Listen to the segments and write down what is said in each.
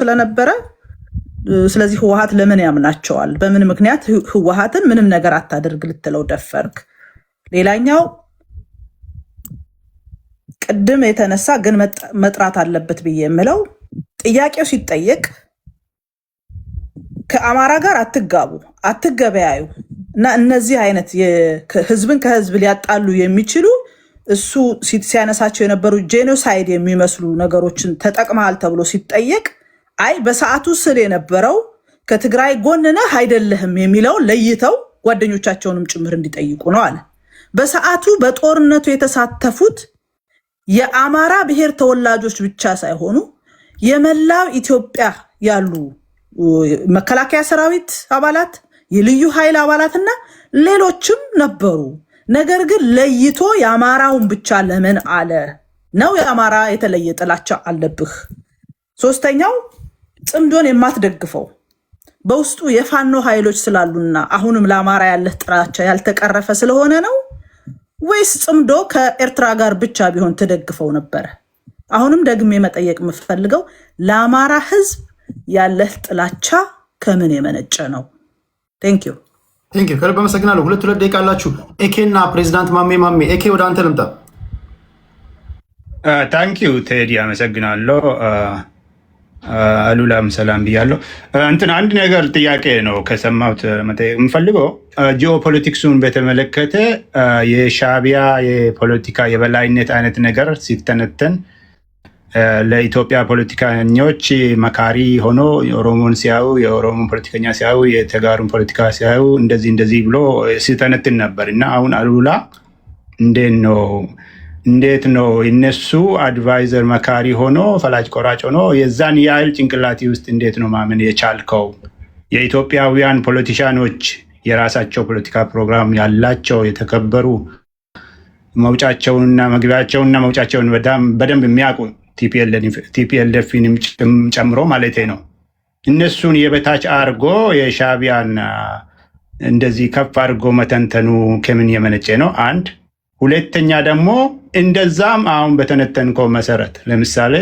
ስለነበረ ስለዚህ ህወሓት ለምን ያምናቸዋል? በምን ምክንያት ህወሓትን ምንም ነገር አታደርግ ልትለው ደፈርክ? ሌላኛው ቅድም የተነሳ ግን መጥራት አለበት ብዬ የምለው ጥያቄው ሲጠየቅ ከአማራ ጋር አትጋቡ፣ አትገበያዩ እና እነዚህ አይነት ህዝብን ከህዝብ ሊያጣሉ የሚችሉ እሱ ሲያነሳቸው የነበሩ ጄኖሳይድ የሚመስሉ ነገሮችን ተጠቅመሃል ተብሎ ሲጠየቅ አይ በሰዓቱ ስል የነበረው ከትግራይ ጎን ነህ አይደለህም የሚለው ለይተው ጓደኞቻቸውንም ጭምር እንዲጠይቁ ነው አለ። በሰዓቱ በጦርነቱ የተሳተፉት የአማራ ብሔር ተወላጆች ብቻ ሳይሆኑ የመላው ኢትዮጵያ ያሉ መከላከያ ሰራዊት አባላት፣ የልዩ ኃይል አባላትና ሌሎችም ነበሩ። ነገር ግን ለይቶ የአማራውን ብቻ ለምን አለ ነው? የአማራ የተለየ ጥላቻ አለብህ። ሶስተኛው ጽምዶን የማትደግፈው በውስጡ የፋኖ ኃይሎች ስላሉና አሁንም ለአማራ ያለህ ጥላቻ ያልተቀረፈ ስለሆነ ነው ወይስ ጽምዶ ከኤርትራ ጋር ብቻ ቢሆን ተደግፈው ነበረ? አሁንም ደግሜ መጠየቅ የምፈልገው ለአማራ ህዝብ ያለህ ጥላቻ ከምን የመነጨ ነው? ቴንክ ዩ ከልብ አመሰግናለሁ። ሁለት ደቂቃ አላችሁ። ኤኬና ፕሬዚዳንት ማሜ ኤኬ ወደ አንተ ልምጣ። ታንክ ዩ ቴዲ አመሰግናለሁ። አሉላም ሰላም ብያለሁ። አንድ ነገር ጥያቄ ነው ከሰማሁት መጠየቅ የምፈልገው ጂኦፖለቲክሱን በተመለከተ የሻዕቢያ የፖለቲካ የበላይነት አይነት ነገር ሲተነተን ለኢትዮጵያ ፖለቲከኞች መካሪ ሆኖ የኦሮሞን ሲያዩ የኦሮሞን ፖለቲከኛ ሲያዩ የተጋሩን ፖለቲካ ሲያዩ እንደዚህ ብሎ ሲተነትን ነበር እና አሁን አሉላ እንዴት ነው እነሱ አድቫይዘር መካሪ ሆኖ ፈላጭ ቆራጭ ሆኖ የዛን ያህል ጭንቅላቴ ውስጥ እንዴት ነው ማመን የቻልከው? የኢትዮጵያውያን ፖለቲሻኖች የራሳቸው ፖለቲካ ፕሮግራም ያላቸው የተከበሩ መውጫቸውንና መግቢያቸውንና መውጫቸውን በደንብ የሚያውቁ ቲፒኤልኤፍንም ጨምሮ ማለት ነው። እነሱን የበታች አርጎ የሻዕቢያን እንደዚህ ከፍ አድርጎ መተንተኑ ከምን የመነጨ ነው? አንድ ሁለተኛ ደግሞ እንደዛም አሁን በተነተንከው መሰረት ለምሳሌ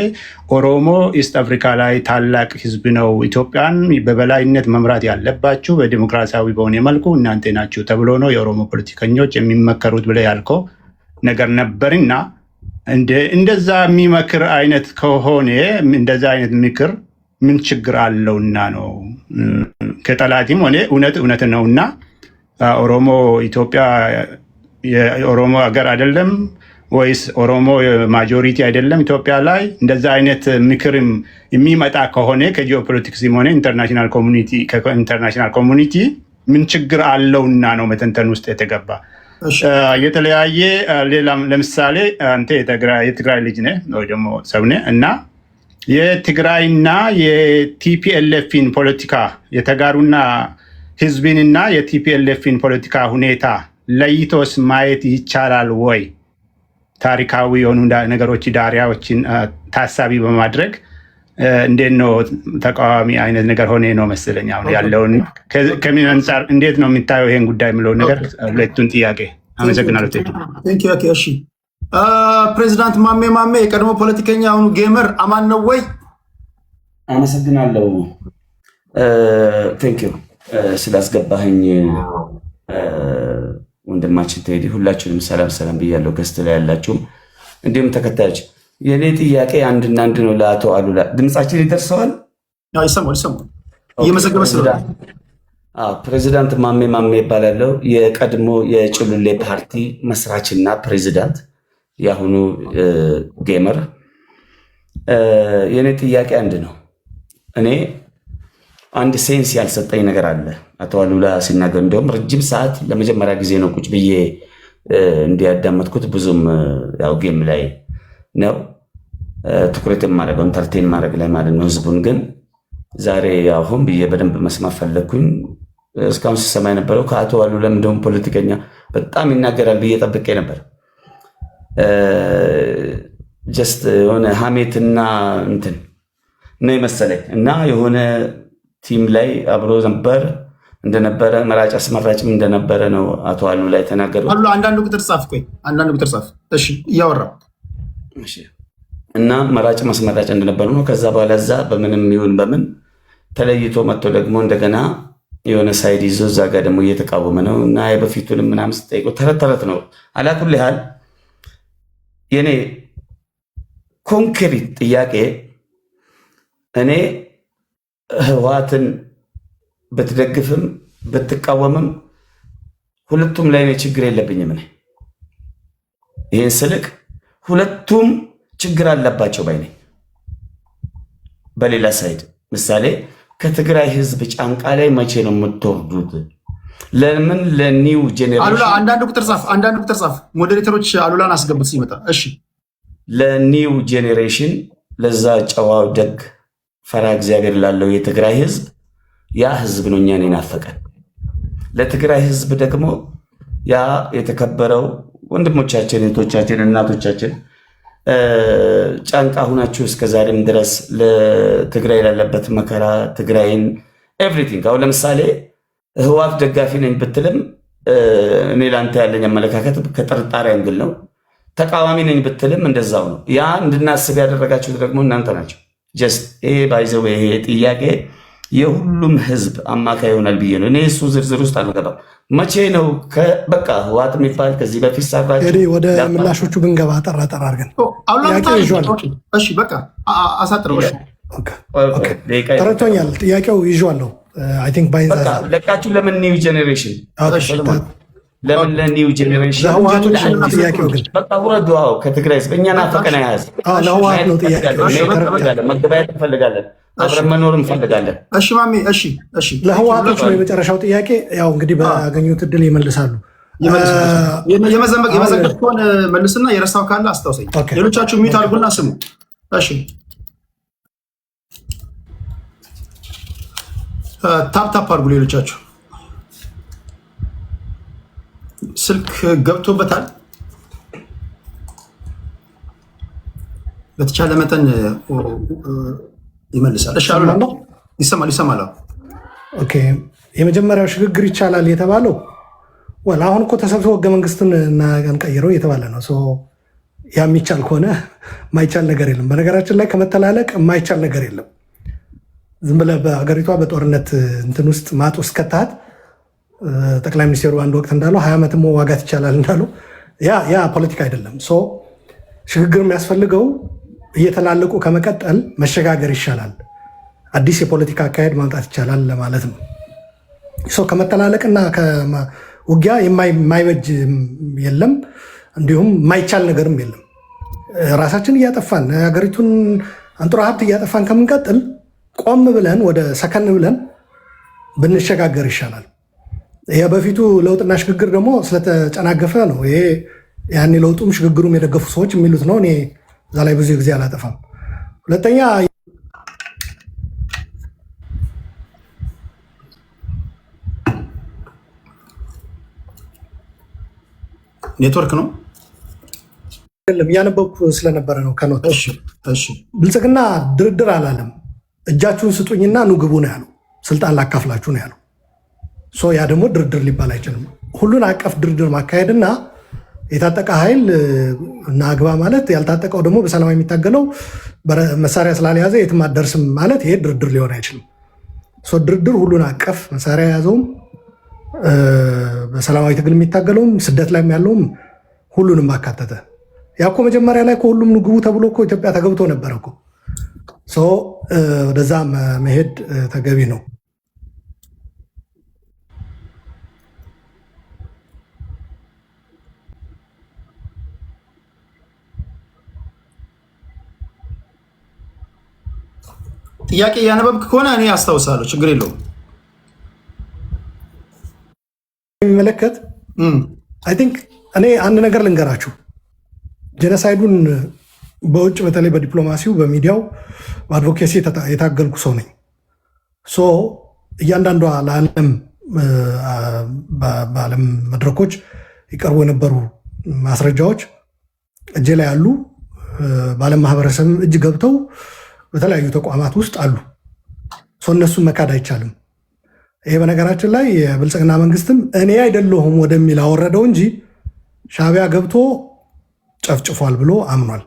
ኦሮሞ ኢስት አፍሪካ ላይ ታላቅ ህዝብ ነው፣ ኢትዮጵያን በበላይነት መምራት ያለባችሁ በዲሞክራሲያዊ በሆነ መልኩ እናንተ ናችሁ ተብሎ ነው የኦሮሞ ፖለቲከኞች የሚመከሩት ብለ ያልከው ነገር ነበርና እንደዛ የሚመክር አይነት ከሆነ እንደዛ አይነት ምክር ምን ችግር አለውና ነው? ከጠላቲም ሆነ እውነት ነውና ኦሮሞ ኢትዮጵያ የኦሮሞ ሀገር አይደለም ወይስ ኦሮሞ ማጆሪቲ አይደለም ኢትዮጵያ ላይ? እንደዛ አይነት ምክርም የሚመጣ ከሆነ ከጂኦፖለቲክስም ሆነ ኢንተርናሽናል ኮሚኒቲ ምን ችግር አለውና ነው መተንተን ውስጥ የተገባ? የተለያየ ሌላም ለምሳሌ አንተ የትግራይ ልጅ ነህ ወይ ደግሞ ሰው ነህ እና የትግራይና የቲፒኤልኤፍን ፖለቲካ የተጋሩና ህዝብንና የቲፒኤልኤፍን ፖለቲካ ሁኔታ ለይቶስ ማየት ይቻላል ወይ? ታሪካዊ የሆኑ ነገሮች ዳሪያዎችን ታሳቢ በማድረግ እንዴት ነው ተቃዋሚ አይነት ነገር ሆነ ነው መሰለኝ አሁን ያለውን ከምን አንፃር እንዴት ነው የሚታየው ይሄን ጉዳይ የምለው ነገር ሁለቱን ጥያቄ አመሰግናለሁ። እሺ ፕሬዚዳንት ማሜ የቀድሞ ፖለቲከኛ አሁኑ ጌመር አማን ነው ወይ? አመሰግናለሁ። ቴንኪዩ ስላስገባኸኝ ወንድማችን ቴዲ፣ ሁላችሁንም ሰላም ብያለሁ። ገስት ላይ ያላችሁም እንዲሁም ተከታዮች፣ የኔ ጥያቄ አንድና አንድ ነው። ለአቶ አሉላ ድምጻችን ይደርሰዋል? ይሰማል። እየመዘገበ ስለሆነ ፕሬዚዳንት ማሜ ይባላለሁ። የቀድሞ የጭሉሌ ፓርቲ መስራችና ፕሬዚዳንት፣ የአሁኑ ጌመር። የኔ ጥያቄ አንድ ነው። እኔ አንድ ሴንስ ያልሰጠኝ ነገር አለ። አቶ አሉላ ሲናገር እንደውም ረጅም ሰዓት ለመጀመሪያ ጊዜ ነው ቁጭ ብዬ እንዲያዳመጥኩት። ብዙም ያው ጌም ላይ ነው ትኩረት የማደርገው ኢንተርቴን ማድረግ ላይ ማለት ነው ህዝቡን። ግን ዛሬ አሁን ብዬ በደንብ መስማት ፈለግኩኝ። እስካሁን ሲሰማ የነበረው ከአቶ አሉላም እንደውም ፖለቲከኛ በጣም ይናገራል ብዬ ጠብቄ ነበር። ጀስት የሆነ ሀሜትና እንትን ነው የመሰለኝ እና የሆነ ቲም ላይ አብሮ ነበር እንደነበረ መራጭ አስመራጭም እንደነበረ ነው አቶ አሉላ የተናገሩት። አንዳንዱ ቁጥር ጻፍ። እሺ እያወራ እና መራጭ ማስመራጭ እንደነበሩ ነው። ከዛ በኋላ እዛ በምንም ይሁን በምን ተለይቶ መጥቶ ደግሞ እንደገና የሆነ ሳይድ ይዞ እዛ ጋር ደግሞ እየተቃወመ ነው እና በፊቱንም ምናምን ስጠይቀው ተረት ተረት ነው። አላኩል ያህል የኔ ኮንክሪት ጥያቄ እኔ ህወሓትን ብትደግፍም ብትቃወምም ሁለቱም ላይ እኔ ችግር የለብኝም። እኔ ይህን ስልክ ሁለቱም ችግር አለባቸው ባይ ነኝ። በሌላ ሳይድ ምሳሌ ከትግራይ ህዝብ ጫንቃ ላይ መቼ ነው የምትወርዱት? ለምን ለኒው ጄኔሬሽን አሉላ አንዳንድ ቁጥር ጻፍ። ሞዴሬተሮች አሉላን አስገቡት ሲመጣ። እሺ ለኒው ጄኔሬሽን ለዛ ጨዋው ደግ ፈራ እግዚአብሔር ላለው የትግራይ ህዝብ ያ ህዝብ ነው እኛን የናፈቀን። ለትግራይ ህዝብ ደግሞ ያ የተከበረው ወንድሞቻችን፣ እህቶቻችን፣ እናቶቻችን ጫንቃ ሁናችሁ እስከዛሬም ድረስ ለትግራይ ላለበት መከራ ትግራይን ኤቭሪቲንግ። አሁን ለምሳሌ ህወሓት ደጋፊ ነኝ ብትልም እኔ ላንተ ያለኝ አመለካከት ከጥርጣሬ አንግል ነው። ተቃዋሚ ነኝ ብትልም እንደዛው ነው። ያ እንድናስብ ያደረጋችሁት ደግሞ እናንተ ናቸው። ጀስት ይሄ ባይዘው ይሄ ጥያቄ የሁሉም ህዝብ አማካይ ይሆናል ብዬ ነው እኔ እሱ ዝርዝር ውስጥ አልገባም። መቼ ነው በቃ ህወሓት የሚባል ከዚህ በፊት ሰራችሁ ወደ ምላሾቹ ብንገባ ጠራጠር አድርገን እሺ በቃ አሳጥረው። ተረድቶኛል። ጥያቄው ይዤዋለሁ። አይ ቲንክ ለቃችሁ ለምን ኒው ጄኔሬሽን ለምን ለኒው ጄኔሬሽን ለህወሓቶች ጥያቄው ግን በቃ ውረዱ። ከትግራይ ህዝብ እኛ ናፈቀን ያዝ ለህወሓት ነው ጥያቄው። መገበያየት እንፈልጋለን፣ አብረን መኖር እንፈልጋለን። እሺ ማሜ፣ እሺ ለህወሓቶች ነው የመጨረሻው ጥያቄ። ያው እንግዲህ ባገኙት እድል ይመልሳሉ። የመዘገብ ከሆነ መልስና የረሳው ካለ አስታውሰኝ። ሌሎቻችሁ ሚዩት አድርጉና ስሙ። እሺ ታፕ አድርጉ። ሌሎቻችሁ ስልክ ገብቶበታል። በተቻለ መጠን ይመልሳል። እሺ አሉላ ይሰማል። ኦኬ የመጀመሪያው ሽግግር ይቻላል የተባለው ወላ አሁን እኮ ተሰብስቦ ህገ መንግስቱን እንቀይረው እየተባለ ነው። ያ የሚቻል ከሆነ የማይቻል ነገር የለም። በነገራችን ላይ ከመተላለቅ የማይቻል ነገር የለም። ዝም ብለህ በሀገሪቷ በጦርነት እንትን ውስጥ ማጥ ውስጥ ከተሃት ጠቅላይ ሚኒስትሩ አንድ ወቅት እንዳለው 20 ዓመትም ዋጋት ይቻላል እንዳለው ያ ፖለቲካ አይደለም። ሽግግር የሚያስፈልገው እየተላለቁ ከመቀጠል መሸጋገር ይሻላል። አዲስ የፖለቲካ አካሄድ ማምጣት ይቻላል ለማለት ነው። ከመተላለቅና ውጊያ የማይበጅ የለም፣ እንዲሁም የማይቻል ነገርም የለም። ራሳችን እያጠፋን ሀገሪቱን አንጡራ ሀብት እያጠፋን ከምንቀጥል ቆም ብለን ወደ ሰከን ብለን ብንሸጋገር ይሻላል። ይሄ በፊቱ ለውጥና ሽግግር ደግሞ ስለተጨናገፈ ነው። ይሄ ያኔ ለውጡም ሽግግሩም የደገፉ ሰዎች የሚሉት ነው። እኔ እዛ ላይ ብዙ ጊዜ አላጠፋም። ሁለተኛ ኔትወርክ ነው እያነበብኩ ስለነበረ ነው። ከኖት ብልጽግና ድርድር አላለም። እጃችሁን ስጡኝና ኑ ግቡ ነው ያለው። ስልጣን ላካፍላችሁ ነው ያለው። ያ ደግሞ ድርድር ሊባል አይችልም። ሁሉን አቀፍ ድርድር ማካሄድና የታጠቀ ኃይል እና አግባ ማለት ያልታጠቀው ደግሞ በሰላም የሚታገለው መሳሪያ ስላልያዘ የትም አትደርስም ማለት ይሄ ድርድር ሊሆን አይችልም። ድርድር ሁሉን አቀፍ መሳሪያ የያዘውም በሰላማዊ ትግል የሚታገለውም ስደት ላይ ያለውም ሁሉንም አካተተ። ያኮ መጀመሪያ ላይ ሁሉም ግቡ ተብሎ እኮ ኢትዮጵያ ተገብቶ ነበረ እኮ። ወደዛ መሄድ ተገቢ ነው። ጥያቄ እያነበብክ ከሆነ እኔ አስታውሳለሁ፣ ችግር የለውም። የሚመለከት አይ ቲንክ እኔ አንድ ነገር ልንገራችሁ። ጄኖሳይዱን በውጭ በተለይ በዲፕሎማሲው በሚዲያው በአድቮኬሲ የታገልኩ ሰው ነኝ። እያንዳንዷ በዓለም መድረኮች ይቀርቡ የነበሩ ማስረጃዎች እጄ ላይ ያሉ በዓለም ማህበረሰብ እጅ ገብተው በተለያዩ ተቋማት ውስጥ አሉ። እነሱን መካድ አይቻልም። ይሄ በነገራችን ላይ የብልጽግና መንግስትም እኔ አይደለሁም ወደሚል አወረደው እንጂ ሻዕቢያ ገብቶ ጨፍጭፏል ብሎ አምኗል።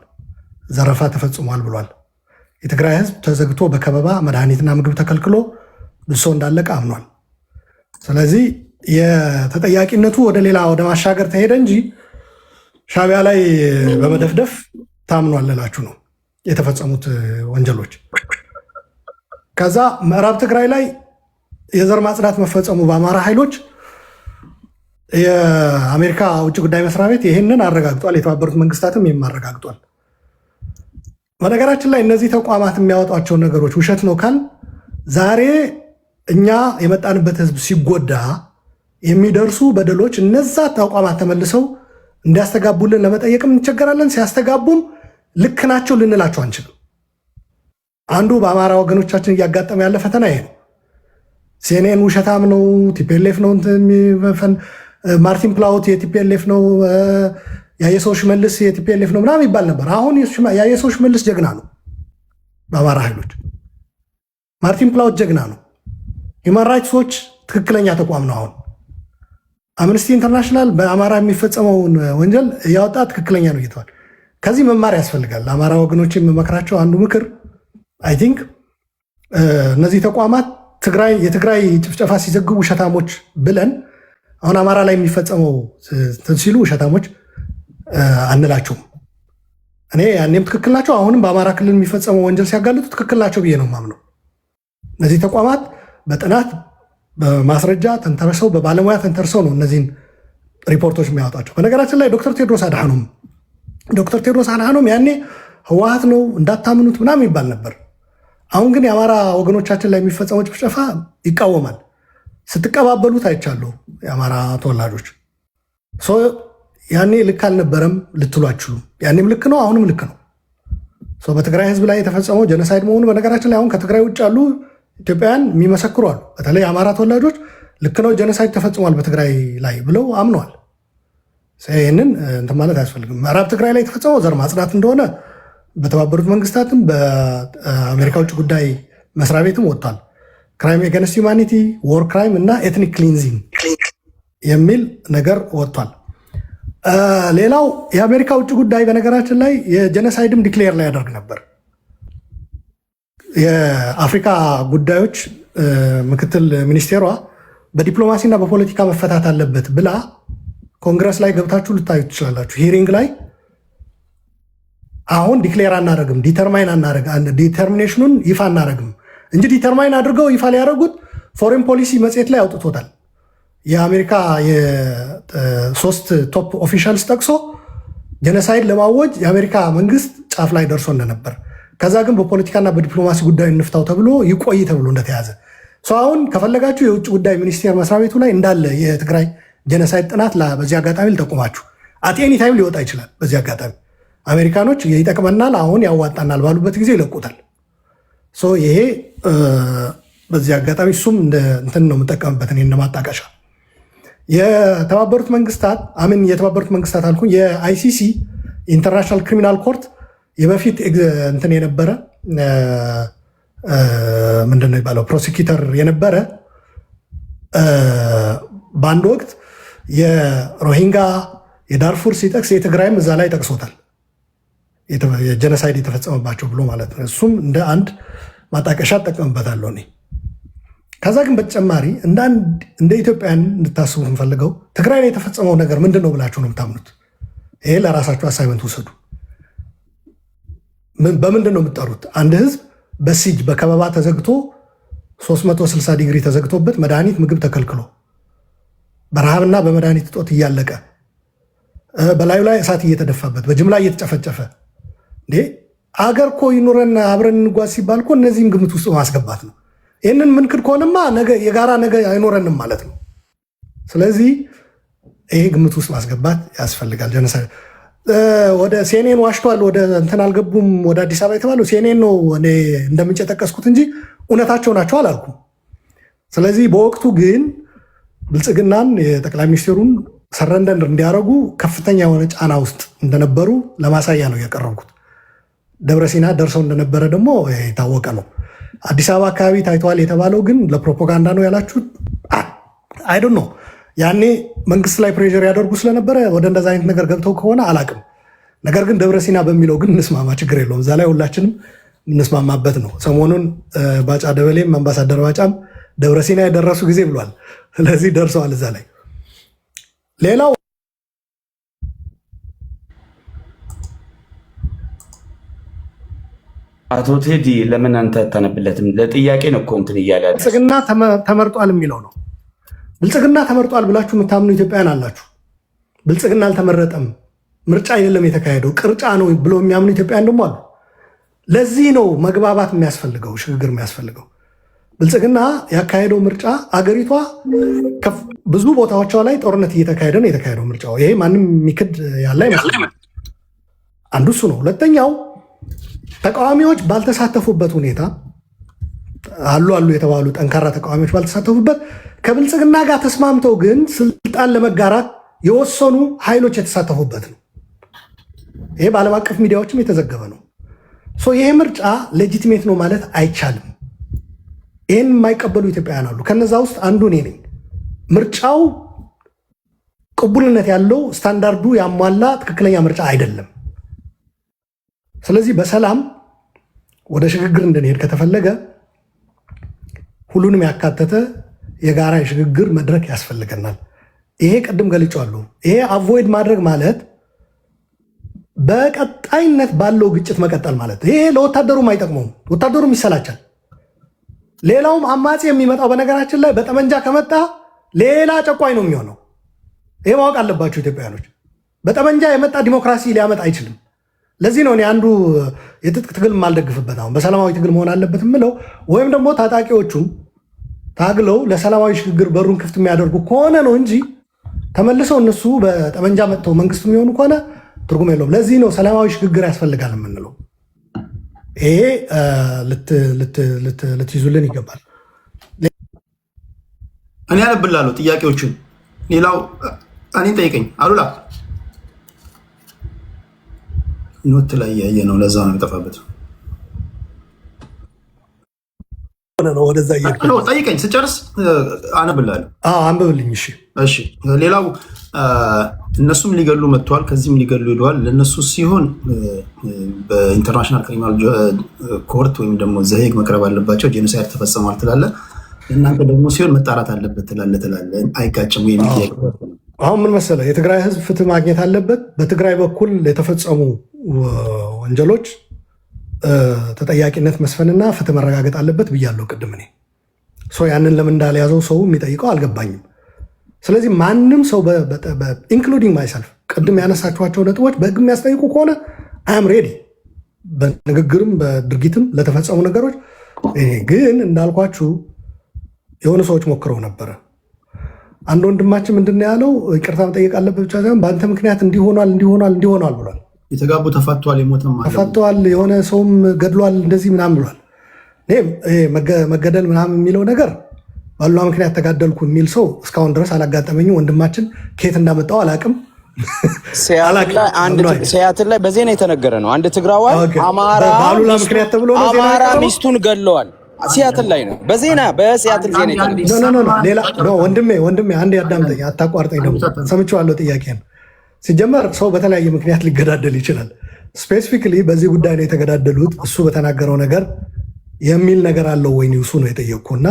ዘረፋ ተፈጽሟል ብሏል። የትግራይ ህዝብ ተዘግቶ በከበባ መድኃኒትና ምግብ ተከልክሎ ብሶ እንዳለቀ አምኗል። ስለዚህ የተጠያቂነቱ ወደ ሌላ ወደ ማሻገር ተሄደ እንጂ ሻዕቢያ ላይ በመደፍደፍ ታምኗል ልላችሁ ነው የተፈጸሙት ወንጀሎች። ከዛ ምዕራብ ትግራይ ላይ የዘር ማጽዳት መፈጸሙ በአማራ ኃይሎች የአሜሪካ ውጭ ጉዳይ መስሪያ ቤት ይህንን አረጋግጧል። የተባበሩት መንግስታትም ይህም አረጋግጧል። በነገራችን ላይ እነዚህ ተቋማት የሚያወጧቸው ነገሮች ውሸት ነው ካል ዛሬ እኛ የመጣንበት ህዝብ ሲጎዳ የሚደርሱ በደሎች እነዛ ተቋማት ተመልሰው እንዲያስተጋቡልን ለመጠየቅም እንቸገራለን። ሲያስተጋቡም ልክ ናቸው ልንላቸው አንችልም። አንዱ በአማራ ወገኖቻችን እያጋጠመ ያለ ፈተና ይሄ ነው። ሲኤንኤን ውሸታም ነው፣ ቲፒኤልኤፍ ነው፣ ማርቲን ፕላውት የቲፒኤልኤፍ ነው፣ ያየሰው ሽመልስ የቲፒኤልኤፍ ነው ምናምን ይባል ነበር። አሁን ያየሰው ሽመልስ ጀግና ነው በአማራ ኃይሎች፣ ማርቲን ፕላውት ጀግና ነው። ሂውማን ራይትስ ዎች ትክክለኛ ተቋም ነው። አሁን አምነስቲ ኢንተርናሽናል በአማራ የሚፈጸመውን ወንጀል እያወጣ ትክክለኛ ነው እየተባለ ከዚህ መማር ያስፈልጋል። ለአማራ ወገኖች የምመክራቸው አንዱ ምክር አይ ቲንክ እነዚህ ተቋማት የትግራይ ጭፍጨፋ ሲዘግቡ ውሸታሞች ብለን አሁን አማራ ላይ የሚፈጸመው ሲሉ ውሸታሞች አንላቸውም። እኔ ያኔም ትክክል ናቸው፣ አሁንም በአማራ ክልል የሚፈጸመው ወንጀል ሲያጋልጡ ትክክል ናቸው ብዬ ነው የማምነው። እነዚህ ተቋማት በጥናት በማስረጃ ተንተርሰው በባለሙያ ተንተርሰው ነው እነዚህን ሪፖርቶች የሚያወጣቸው። በነገራችን ላይ ዶክተር ቴዎድሮስ አድሃኖም ያኔ ህወሓት ነው እንዳታምኑት ምናምን ይባል ነበር። አሁን ግን የአማራ ወገኖቻችን ላይ የሚፈጸመው ጭፍጨፋ ይቃወማል። ስትቀባበሉት አይቻለሁ። የአማራ ተወላጆች ያኔ ልክ አልነበረም ልትሉ አትችሉም። ያኔም ልክ ነው፣ አሁንም ልክ ነው። በትግራይ ህዝብ ላይ የተፈጸመው ጀኖሳይድ መሆኑ በነገራችን ላይ አሁን ከትግራይ ውጭ ያሉ ኢትዮጵያውያን የሚመሰክሩ አሉ። በተለይ የአማራ ተወላጆች ልክ ነው ጀኖሳይድ ተፈጽሟል በትግራይ ላይ ብለው አምነዋል። ይህንን እንትን ማለት አያስፈልግም። ምዕራብ ትግራይ ላይ የተፈጸመው ዘር ማጽዳት እንደሆነ በተባበሩት መንግስታትም በአሜሪካ ውጭ ጉዳይ መስሪያ ቤትም ወጥቷል። ክራይም ኤገንስት ሂውማኒቲ፣ ዎር ክራይም እና ኤትኒክ ክሊንዚንግ የሚል ነገር ወጥቷል። ሌላው የአሜሪካ ውጭ ጉዳይ በነገራችን ላይ የጀኖሳይድም ዲክሌር ላይ ያደርግ ነበር። የአፍሪካ ጉዳዮች ምክትል ሚኒስቴሯ በዲፕሎማሲና በፖለቲካ መፈታት አለበት ብላ ኮንግረስ ላይ ገብታችሁ ልታዩ ትችላላችሁ። ሂሪንግ ላይ አሁን ዲክሌር አናደርግም፣ ዲተርሚኔሽኑን ይፋ አናደርግም እንጂ ዲተርማይን አድርገው ይፋ ሊያደርጉት ፎሬን ፖሊሲ መጽሔት ላይ አውጥቶታል። የአሜሪካ የሶስት ቶፕ ኦፊሻልስ ጠቅሶ ጀኖሳይድ ለማወጅ የአሜሪካ መንግስት ጫፍ ላይ ደርሶ እንደነበር፣ ከዛ ግን በፖለቲካና በዲፕሎማሲ ጉዳይ እንፍታው ተብሎ ይቆይ ተብሎ እንደተያዘ አሁን ከፈለጋችሁ የውጭ ጉዳይ ሚኒስቴር መስሪያ ቤቱ ላይ እንዳለ የትግራይ ጀኖሳይድ ጥናት በዚህ አጋጣሚ ልጠቁማችሁ። አቴኒ ታይም ሊወጣ ይችላል። በዚህ አጋጣሚ አሜሪካኖች ይጠቅመናል፣ አሁን ያዋጣናል ባሉበት ጊዜ ይለቁታል። ይሄ በዚህ አጋጣሚ እሱም እንትን ነው የምጠቀምበት እኔ እንደማጣቀሻ። የተባበሩት መንግስታት አልኩኝ የአይሲሲ ኢንተርናሽናል ክሪሚናል ኮርት የበፊት እንትን የነበረ ምንድን ነው የሚባለው ፕሮሲኪተር የነበረ በአንድ ወቅት የሮሂንጋ የዳርፉር ሲጠቅስ የትግራይም እዛ ላይ ጠቅሶታል፣ የጀኖሳይድ የተፈጸመባቸው ብሎ ማለት ነው። እሱም እንደ አንድ ማጣቀሻ እጠቀምበታለሁ እኔ። ከዛ ግን በተጨማሪ እንደ ኢትዮጵያን እንድታስቡ የምፈልገው ትግራይ ላይ የተፈጸመው ነገር ምንድን ነው ብላችሁ ነው የምታምኑት? ይሄ ለራሳችሁ አሳይመንት ውሰዱ። በምንድን ነው የምትጠሩት? አንድ ህዝብ በሲጅ በከበባ ተዘግቶ 360 ዲግሪ ተዘግቶበት መድኃኒት ምግብ ተከልክሎ በረሃብና በመድኃኒት እጦት እያለቀ በላዩ ላይ እሳት እየተደፋበት በጅምላ እየተጨፈጨፈ አገር እኮ ይኑረን አብረን እንጓዝ ሲባል እኮ እነዚህም ግምት ውስጥ ማስገባት ነው። ይህንን ምንክድ ከሆነማ የጋራ ነገ አይኖረንም ማለት ነው። ስለዚህ ይሄ ግምት ውስጥ ማስገባት ያስፈልጋል። ጀኖሳይድ ወደ ሲኤንኤን ዋሽቷል፣ ወደ እንትን አልገቡም ወደ አዲስ አበባ የተባለው ሲኤንኤን ነው እኔ እንደምንጭ የጠቀስኩት እንጂ እውነታቸው ናቸው አላልኩም። ስለዚህ በወቅቱ ግን ብልጽግናን የጠቅላይ ሚኒስትሩን ሰረንደር እንዲያደርጉ ከፍተኛ የሆነ ጫና ውስጥ እንደነበሩ ለማሳያ ነው ያቀረብኩት። ደብረሲና ደርሰው እንደነበረ ደግሞ የታወቀ ነው። አዲስ አበባ አካባቢ ታይተዋል የተባለው ግን ለፕሮፓጋንዳ ነው ያላችሁት አይዶን ነው። ያኔ መንግስት ላይ ፕሬዥር ያደርጉ ስለነበረ ወደ እንደዛ አይነት ነገር ገብተው ከሆነ አላቅም። ነገር ግን ደብረ ሲና በሚለው ግን እንስማማ፣ ችግር የለውም። እዛ ላይ ሁላችንም እንስማማበት ነው። ሰሞኑን ባጫ ደበሌም አምባሳደር ባጫም ደብረ ሲና የደረሱ ጊዜ ብሏል። ስለዚህ ደርሰዋል እዛ ላይ። ሌላው አቶ ቴዲ ለምን አንተ አታነብለትም? ለጥያቄ ነው እኮ እንትን እያለ ብልጽግና ተመርጧል የሚለው ነው። ብልጽግና ተመርጧል ብላችሁ የምታምኑ ኢትዮጵያውያን አላችሁ። ብልጽግና አልተመረጠም፣ ምርጫ አይደለም የተካሄደው ቅርጫ ነው ብሎ የሚያምኑ ኢትዮጵያውያን ደግሞ አሉ። ለዚህ ነው መግባባት የሚያስፈልገው፣ ሽግግር የሚያስፈልገው። ብልጽግና ያካሄደው ምርጫ አገሪቷ ብዙ ቦታዎቿ ላይ ጦርነት እየተካሄደ ነው የተካሄደው ምርጫው። ይሄ ማንም የሚክድ ያለ አይመስልም። አንዱ እሱ ነው። ሁለተኛው ተቃዋሚዎች ባልተሳተፉበት ሁኔታ አሉ የተባሉ ጠንካራ ተቃዋሚዎች ባልተሳተፉበት ከብልጽግና ጋር ተስማምተው ግን ስልጣን ለመጋራት የወሰኑ ኃይሎች የተሳተፉበት ነው። ይሄ በዓለም አቀፍ ሚዲያዎችም የተዘገበ ነው። ይሄ ምርጫ ሌጂቲሜት ነው ማለት አይቻልም። ይህን የማይቀበሉ ኢትዮጵያውያን አሉ። ከነዛ ውስጥ አንዱ እኔ ነኝ። ምርጫው ቅቡልነት ያለው ስታንዳርዱ ያሟላ ትክክለኛ ምርጫ አይደለም። ስለዚህ በሰላም ወደ ሽግግር እንድንሄድ ከተፈለገ ሁሉንም ያካተተ የጋራ የሽግግር መድረክ ያስፈልገናል። ይሄ ቅድም ገልጫለሁ። ይሄ አቮይድ ማድረግ ማለት በቀጣይነት ባለው ግጭት መቀጠል ማለት። ይሄ ለወታደሩም አይጠቅመውም፣ ወታደሩም ይሰላቻል። ሌላውም አማጺ የሚመጣው በነገራችን ላይ በጠመንጃ ከመጣ ሌላ ጨቋኝ ነው የሚሆነው። ይሄ ማወቅ አለባቸው ኢትዮጵያውያኖች። በጠመንጃ የመጣ ዲሞክራሲ ሊያመጣ አይችልም። ለዚህ ነው እኔ አንዱ የትጥቅ ትግል የማልደግፍበት። አሁን በሰላማዊ ትግል መሆን አለበት የምለው ወይም ደግሞ ታጣቂዎቹም ታግለው ለሰላማዊ ሽግግር በሩን ክፍት የሚያደርጉ ከሆነ ነው እንጂ ተመልሰው እነሱ በጠመንጃ መጥተው መንግስት የሚሆኑ ከሆነ ትርጉም የለውም። ለዚህ ነው ሰላማዊ ሽግግር ያስፈልጋል የምንለው። ይሄ ልትይዙልን ይገባል። እኔ ያነብላለሁ ጥያቄዎችን። ሌላው እኔን ጠይቀኝ አሉላ። ኖት ላይ ያየ ነው፣ ለዛ ነው የጠፋበት። ወደዛ ጠይቀኝ፣ ስጨርስ አነብላለሁ። አንብብልኝ። እሺ። ሌላው እነሱም ሊገሉ መጥተዋል፣ ከዚህም ሊገሉ ሄደዋል። ለእነሱ ሲሆን በኢንተርናሽናል ክሪሚናል ኮርት ወይም ደግሞ ዘሄግ መቅረብ አለባቸው። ጄኖሳይድ ተፈጽሟል ትላለህ። እናንተ ደግሞ ሲሆን መጣራት አለበት ትላለህ። አይጋጭም ወይ? አሁን ምን መሰለህ፣ የትግራይ ህዝብ ፍትህ ማግኘት አለበት። በትግራይ በኩል የተፈጸሙ ወንጀሎች ተጠያቂነት መስፈንና ፍትህ መረጋገጥ አለበት ብያለሁ ቅድም። እኔ ያንን ለምን እንዳልያዘው ሰው የሚጠይቀው አልገባኝም። ስለዚህ ማንም ሰው ኢንክሉዲንግ ማይሰልፍ ቅድም ያነሳችኋቸው ነጥቦች በህግ የሚያስጠይቁ ከሆነ አም ሬዲ፣ በንግግርም በድርጊትም ለተፈጸሙ ነገሮች። ግን እንዳልኳችሁ የሆኑ ሰዎች ሞክረው ነበረ። አንድ ወንድማችን ምንድን ነው ያለው? ይቅርታ መጠየቅ አለበት ብቻ ሳይሆን በአንተ ምክንያት እንዲሆኗል ብሏል። የተጋቡ ተፋቷል፣ የሞተም ተፋቷል፣ የሆነ ሰውም ገድሏል፣ እንደዚህ ምናምን ብሏል። መገደል ምናምን የሚለው ነገር ባሏ ምክንያት ተጋደልኩ የሚል ሰው እስካሁን ድረስ አላጋጠመኝም። ወንድማችን ከየት እንዳመጣው አላቅም። ሲያትል ላይ በዜና የተነገረ ነው። አንድ ትግራዋይ ባሉላ ምክንያት ተብሎ አማራ ሚስቱን ገድለዋል። ሲያትል ላይ ነው በዜና በሲያትል ዜና። ወንድሜ አንዴ አዳምጠኝ፣ አታቋርጠኝ። ደግሞ ሰምቼዋለሁ ጥያቄን። ሲጀመር ሰው በተለያየ ምክንያት ሊገዳደል ይችላል። ስፔሲፊክሊ በዚህ ጉዳይ ነው የተገዳደሉት እሱ በተናገረው ነገር የሚል ነገር አለው ወይ? እሱ ነው የጠየቅኩና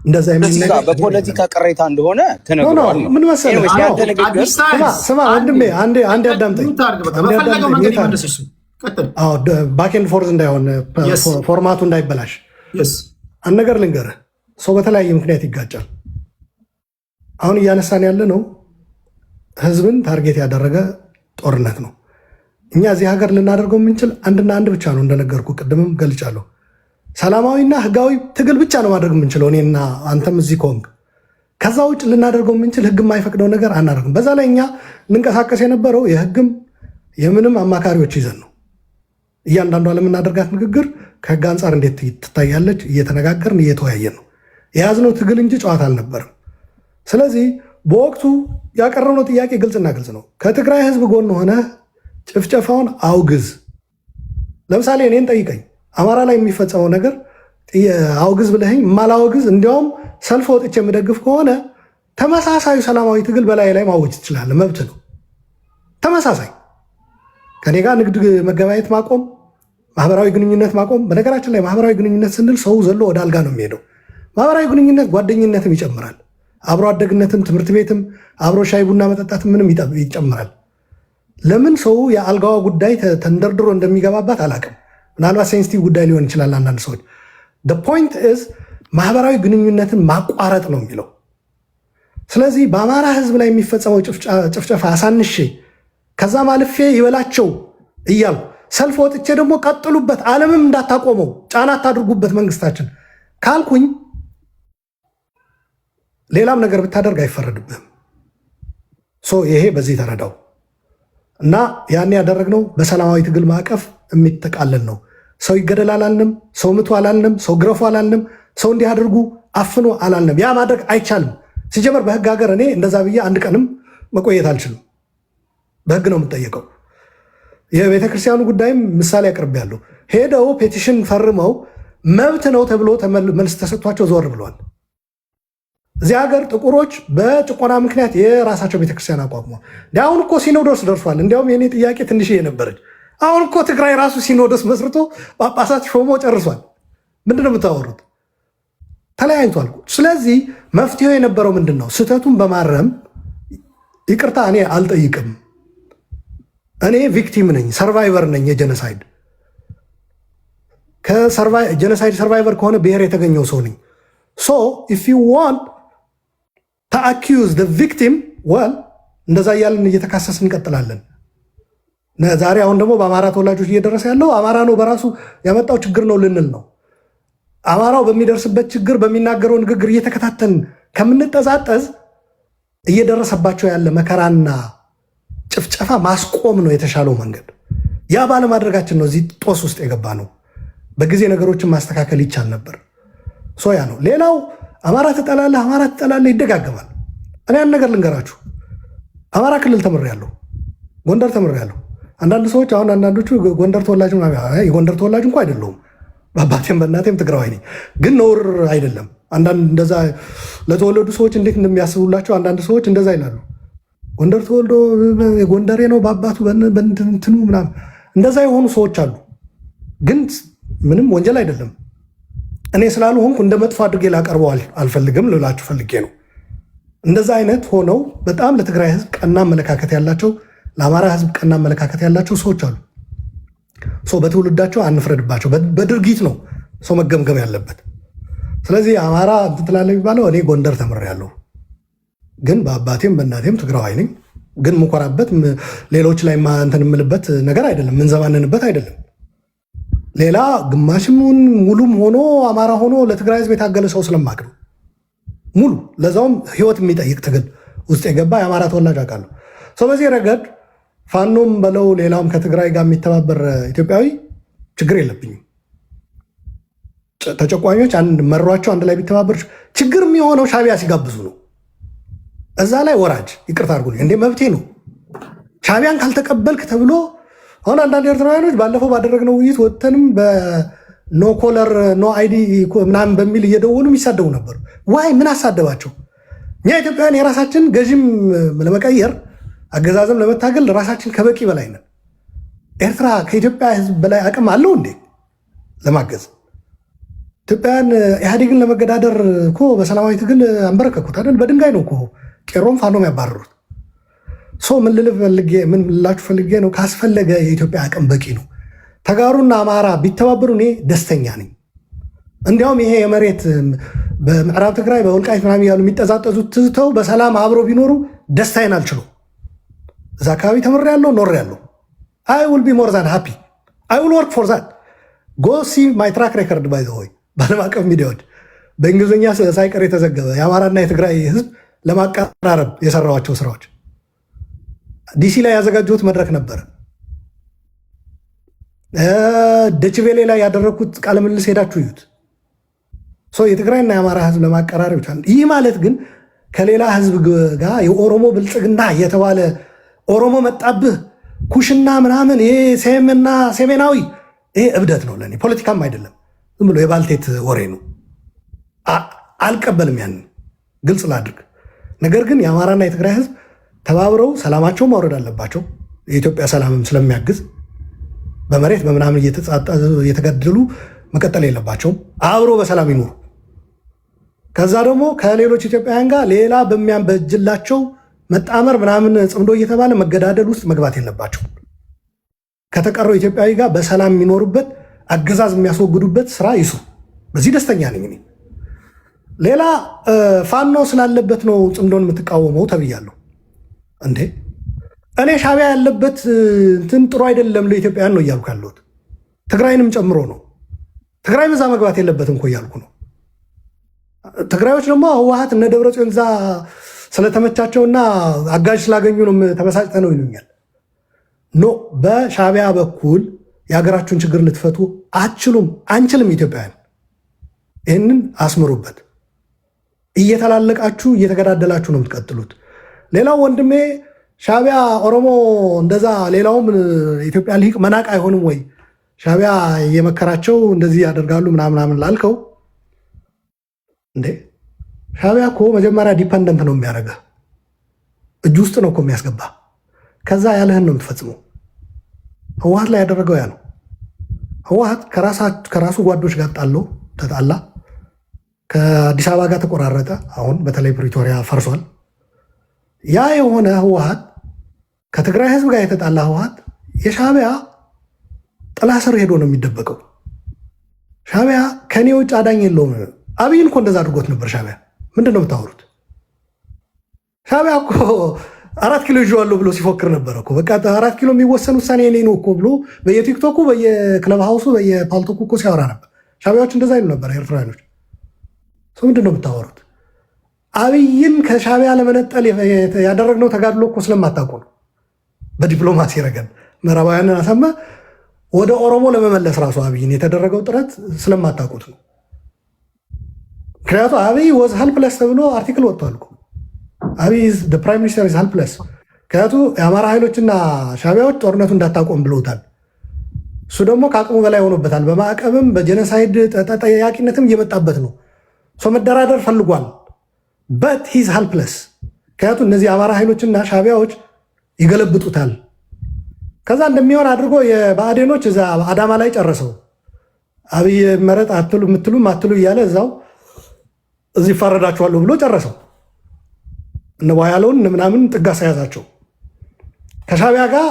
እንደዛ የሚል ነገር በፖለቲካ ቅሬታ እንደሆነ ተነግሯል። ምን መሰለህ፣ ስማ ወንድሜ አንዴ አዳምጠኝ። ባክ ኤንድ ፎርዝ እንዳይሆን ፎርማቱ እንዳይበላሽ አንድ ነገር ልንገርህ። ሰው በተለያየ ምክንያት ይጋጫል። አሁን እያነሳን ያለ ነው ህዝብን ታርጌት ያደረገ ጦርነት ነው። እኛ እዚህ ሀገር ልናደርገው የምንችል አንድና አንድ ብቻ ነው። እንደነገርኩ ቅድምም ገልጫለሁ። ሰላማዊና ህጋዊ ትግል ብቻ ነው ማድረግ የምንችለው እኔና አንተም እዚህ ከሆንክ። ከዛ ውጭ ልናደርገው የምንችል ህግ የማይፈቅደው ነገር አናደርግም። በዛ ላይ እኛ ልንቀሳቀስ የነበረው የህግም የምንም አማካሪዎች ይዘን ነው። እያንዳንዷ ለምናደርጋት ንግግር ከህግ አንጻር እንዴት ትታያለች እየተነጋገርን እየተወያየን ነው የያዝነው ትግል እንጂ ጨዋታ አልነበርም። ስለዚህ በወቅቱ ያቀረብነው ጥያቄ ግልጽና ግልጽ ነው። ከትግራይ ህዝብ ጎን ሆነ ጭፍጨፋውን አውግዝ። ለምሳሌ እኔን ጠይቀኝ፣ አማራ ላይ የሚፈጸመው ነገር አውግዝ ብለኸኝ ማላወግዝ እንዲያውም ሰልፍ ወጥቼ የምደግፍ ከሆነ ተመሳሳዩ ሰላማዊ ትግል በላይ ላይ ማወጅ ትችላለህ፣ መብት ነው። ተመሳሳይ ከኔ ጋር ንግድ መገበያየት ማቆም፣ ማህበራዊ ግንኙነት ማቆም። በነገራችን ላይ ማህበራዊ ግንኙነት ስንል ሰው ዘሎ ወደ አልጋ ነው የሚሄደው። ማህበራዊ ግንኙነት ጓደኝነትም ይጨምራል፣ አብሮ አደግነትም፣ ትምህርት ቤትም አብሮ ሻይ ቡና መጠጣትም ምንም ይጨምራል። ለምን ሰው የአልጋዋ ጉዳይ ተንደርድሮ እንደሚገባባት አላውቅም። ምናልባት ሴንሲቲቭ ጉዳይ ሊሆን ይችላል አንዳንድ ሰዎች። ፖይንት ኢዝ ማህበራዊ ግንኙነትን ማቋረጥ ነው የሚለው። ስለዚህ በአማራ ህዝብ ላይ የሚፈጸመው ጭፍጨፋ አሳንሼ ከዛ ማልፌ ይበላቸው እያልኩ ሰልፍ ወጥቼ ደግሞ ቀጥሉበት፣ ዓለምም እንዳታቆመው ጫና አታድርጉበት መንግስታችን ካልኩኝ ሌላም ነገር ብታደርግ አይፈረድብህም። ይሄ በዚህ ተረዳው እና ያኔ ያደረግነው በሰላማዊ ትግል ማዕቀፍ የሚጠቃለል ነው። ሰው ይገደል አላልንም፣ ሰው ምቱ አላልንም፣ ሰው ግረፉ አላልንም፣ ሰው እንዲህ አድርጉ አፍኖ አላልንም። ያ ማድረግ አይቻልም። ሲጀመር በህግ ሀገር እኔ እንደዛ ብዬ አንድ ቀንም መቆየት አልችልም። በህግ ነው የምጠየቀው። የቤተክርስቲያኑ ጉዳይም ምሳሌ አቅርቤያለሁ። ሄደው ፔቲሽን ፈርመው መብት ነው ተብሎ መልስ ተሰጥቷቸው ዘወር ብለዋል። እዚህ ሀገር ጥቁሮች በጭቆና ምክንያት የራሳቸው ቤተክርስቲያን አቋቁሟል። አሁን እኮ ሲኖዶስ ደርሷል። እንዲያውም የኔ ጥያቄ ትንሽ የነበረች አሁን እኮ ትግራይ ራሱ ሲኖዶስ መስርቶ ጳጳሳት ሾሞ ጨርሷል። ምንድን ነው የምታወሩት? ተለያይቷል። ስለዚህ መፍትሄው የነበረው ምንድን ነው? ስህተቱን በማረም ይቅርታ እኔ አልጠይቅም። እኔ ቪክቲም ነኝ፣ ሰርቫይቨር ነኝ የጀኖሳይድ ጀኖሳይድ ሰርቫይቨር ከሆነ ብሔር የተገኘው ሰው ነኝ። ኢፍ ዩ ዋንት ተአኪዩዝ ቪክቲም ወል እንደዛ እያልን እየተካሰስን እንቀጥላለን። ዛሬ አሁን ደግሞ በአማራ ተወላጆች እየደረሰ ያለው አማራ ነው በራሱ ያመጣው ችግር ነው ልንል ነው። አማራው በሚደርስበት ችግር በሚናገረው ንግግር እየተከታተልን ከምንጠዛጠዝ እየደረሰባቸው ያለ መከራና ጭፍጨፋ ማስቆም ነው የተሻለው መንገድ። ያ ባለማድረጋችን ነው እዚህ ጦስ ውስጥ የገባ ነው። በጊዜ ነገሮችን ማስተካከል ይቻል ነበር። ያ ነው። ሌላው አማራ ትጠላለህ ይደጋገማል። እኔ ያን ነገር ልንገራችሁ። አማራ ክልል ተምሬያለሁ፣ ጎንደር ተምሬያለሁ። አንዳንድ ሰዎች አሁን አንዳንዶቹ ጎንደር ተወላጅ የጎንደር ተወላጅ እንኳ አይደለሁም፣ በአባቴም በእናቴም ትግራዋይ ነኝ። ግን ነውር አይደለም። አንዳንድ እንደዛ ለተወለዱ ሰዎች እንዴት እንደሚያስቡላቸው አንዳንድ ሰዎች እንደዛ ይላሉ። ጎንደር ተወልዶ ጎንደሬ ነው በአባቱ በእንትኑ ምናምን እንደዛ የሆኑ ሰዎች አሉ። ግን ምንም ወንጀል አይደለም። እኔ ስላልሆንኩ እንደ መጥፎ አድርጌ ላቀርበው አልፈልግም ልላችሁ ፈልጌ ነው። እንደዛ አይነት ሆነው በጣም ለትግራይ ህዝብ ቀና አመለካከት ያላቸው፣ ለአማራ ህዝብ ቀና አመለካከት ያላቸው ሰዎች አሉ። በትውልዳቸው አንፍረድባቸው። በድርጊት ነው ሰው መገምገም ያለበት። ስለዚህ አማራ እንትን ትላለህ የሚባለው እኔ ጎንደር ተምሬያለሁ፣ ግን በአባቴም በእናቴም ትግራዋይ ነኝ። ግን ምኮራበት ሌሎች ላይ እንትን የምልበት ነገር አይደለም፣ ምንዘባንንበት አይደለም። ሌላ ግማሽም ሙሉም ሆኖ አማራ ሆኖ ለትግራይ ህዝብ የታገለ ሰው ስለማቅ ነው። ሙሉ ለዛውም ህይወት የሚጠይቅ ትግል ውስጥ የገባ የአማራ ተወላጅ አውቃለሁ። በዚህ ረገድ ፋኖም በለው ሌላውም ከትግራይ ጋር የሚተባበር ኢትዮጵያዊ ችግር የለብኝም። ተጨቋኞች መሯቸው አንድ ላይ ቢተባበር ችግር የሚሆነው ሻቢያ ሲጋብዙ ነው። እዛ ላይ ወራጅ ይቅርታ አድርጉልኝ፣ እንዴ መብቴ ነው። ሻቢያን ካልተቀበልክ ተብሎ አሁን አንዳንድ ኤርትራውያኖች ባለፈው ባደረግነው ውይይት ወጥተንም በኖ ኮለር ኖ አይዲ ምናምን በሚል እየደወሉ የሚሳደቡ ነበሩ። ዋይ ምን አሳደባቸው? እኛ ኢትዮጵያውያን የራሳችን ገዥም ለመቀየር አገዛዝም ለመታገል ራሳችን ከበቂ በላይ ነን። ኤርትራ ከኢትዮጵያ ህዝብ በላይ አቅም አለው እንዴ ለማገዝ? ኢትዮጵያውያን ኢህአዴግን ለመገዳደር እኮ በሰላማዊ ትግል አንበረከኩት አይደል? በድንጋይ ነው እኮ ቄሮም ፋኖም ያባረሩት። ምን ልላችሁ ፈልጌ ነው፣ ካስፈለገ የኢትዮጵያ አቅም በቂ ነው። ተጋሩና አማራ ቢተባበሩ እኔ ደስተኛ ነኝ። እንዲያውም ይሄ የመሬት በምዕራብ ትግራይ በወልቃይት ምናምን ያሉ የሚጠዛጠዙት ትተው በሰላም አብሮ ቢኖሩ ደስታዬን አልችለው። እዛ አካባቢ ተምሬያለሁ፣ ኖሬያለሁ። አይ ውል ቢ ሞር ዛን ሃፒ አይ ውል ወርክ ፎር ዛት ጎ ሲ ማይ ትራክ ሬከርድ ባይ ዘ ወይ በዓለም አቀፍ ሚዲያዎች በእንግሊዝኛ ሳይቀር የተዘገበ የአማራና የትግራይ ህዝብ ለማቀራረብ የሰራዋቸው ስራዎች ዲሲ ላይ ያዘጋጀሁት መድረክ ነበረ። ደችቬሌ ላይ ያደረግኩት ቃለ ምልልስ ሄዳችሁ እዩት። የትግራይና የአማራ ህዝብ ለማቀራረብ ይቻላል። ይህ ማለት ግን ከሌላ ህዝብ ጋር የኦሮሞ ብልጽግና የተባለ ኦሮሞ መጣብህ ኩሽና ምናምን ይሄ ሴምና ሴሜናዊ ይሄ እብደት ነው ለእኔ፣ ፖለቲካም አይደለም፣ ዝም ብሎ የባልቴት ወሬ ነው። አልቀበልም። ያንን ግልጽ ላድርግ። ነገር ግን የአማራና የትግራይ ህዝብ ተባብረው ሰላማቸው ማውረድ አለባቸው። የኢትዮጵያ ሰላምም ስለሚያግዝ በመሬት በምናምን እየተገደሉ መቀጠል የለባቸውም። አብሮ በሰላም ይኖሩ። ከዛ ደግሞ ከሌሎች ኢትዮጵያውያን ጋር ሌላ በእጅላቸው መጣመር ምናምን ጽምዶ እየተባለ መገዳደል ውስጥ መግባት የለባቸው። ከተቀረው ኢትዮጵያዊ ጋር በሰላም የሚኖሩበት አገዛዝ የሚያስወግዱበት ስራ ይስሩ። በዚህ ደስተኛ ነኝ እኔ። ሌላ ፋኖ ስላለበት ነው ጽምዶን የምትቃወመው ተብያለሁ እንዴ? እኔ ሻዕቢያ ያለበት እንትን ጥሩ አይደለም ለኢትዮጵያውያን ነው እያልኩ ያለሁት፣ ትግራይንም ጨምሮ ነው። ትግራይ በዛ መግባት የለበትም እኮ እያልኩ ነው። ትግራዮች ደግሞ ህወሓት እነ ደብረጽዮን እዛ ስለተመቻቸውና አጋዥ ስላገኙ ነው ተበሳጭተ ነው ይሉኛል። ኖ በሻዕቢያ በኩል የሀገራችሁን ችግር ልትፈቱ አትችሉም፣ አንችልም። ኢትዮጵያውያን ይህንን አስምሩበት። እየተላለቃችሁ እየተገዳደላችሁ ነው የምትቀጥሉት። ሌላው ወንድሜ ሻዕቢያ ኦሮሞ እንደዛ ሌላውም ኢትዮጵያ ሊቅ መናቅ አይሆንም ወይ? ሻዕቢያ እየመከራቸው እንደዚህ ያደርጋሉ ምናምናምን ላልከው እንዴ ሻዕቢያ እኮ መጀመሪያ ዲፐንደንት ነው የሚያደርገህ፣ እጅ ውስጥ ነው እኮ የሚያስገባ። ከዛ ያለህን ነው የምትፈጽመው። ህወሓት ላይ ያደረገው ያ ነው። ህወሓት ከራሱ ጓዶች ጋር ተጣላ፣ ከአዲስ አበባ ጋር ተቆራረጠ። አሁን በተለይ ፕሪቶሪያ ፈርሷል። ያ የሆነ ህወሓት ከትግራይ ህዝብ ጋር የተጣላ ህወሓት የሻዕቢያ ጥላ ስር ሄዶ ነው የሚደበቀው። ሻዕቢያ ከኔ ውጭ አዳኝ የለውም። አብይን እኮ እንደዛ አድርጎት ነበር። ሻዕቢያ ምንድን ነው የምታወሩት? ሻዕቢያ እኮ 4 ኪሎ ይዤዋለሁ ብሎ ሲፎክር ነበር እኮ። በቃ 4 ኪሎ የሚወሰን ውሳኔ የኔ ነው እኮ ብሎ በየቲክቶኩ በየክለብ ሀውሱ በየፓልቶኩ እኮ ሲያወራ ነበር። ሻዕቢያዎች እንደዛ ይሉ ነበር ኤርትራውያኖች። ምንድን ነው የምታወሩት? አብይን ከሻዕቢያ ለመነጠል ያደረግነው ተጋድሎ እኮ ስለማታውቁ ነው። በዲፕሎማሲ ረገድ ምዕራባውያንን አሰማ ወደ ኦሮሞ ለመመለስ ራሱ አብይን የተደረገው ጥረት ስለማታውቁት ነው። ምክንያቱ አብይ ወዝ ሄልፕለስ ተብሎ አርቲክል ወጥቷል እኮ። አብይ ፕራይም ሚኒስተር ኢዝ ሄልፕለስ። ምክንያቱ የአማራ ኃይሎችና ሻዕቢያዎች ጦርነቱ እንዳታቆም ብለውታል። እሱ ደግሞ ከአቅሙ በላይ ሆኖበታል። በማዕቀብም በጀኖሳይድ ተጠያቂነትም እየመጣበት ነው። ሰው መደራደር ፈልጓል። በት ሂዝ ሄልፕለስ። ምክንያቱ እነዚህ የአማራ ኃይሎችና ሻዕቢያዎች ይገለብጡታል። ከዛ እንደሚሆን አድርጎ የብአዴኖች እዛ አዳማ ላይ ጨረሰው። አብይ መረጥ የምትሉም አትሉ እያለ እዛው እዚህ ይፋረዳችኋለሁ ብሎ ጨረሰው። እነ ቧያለውን ምናምን ጥጋሳ ያዛቸው። ከሻዕቢያ ጋር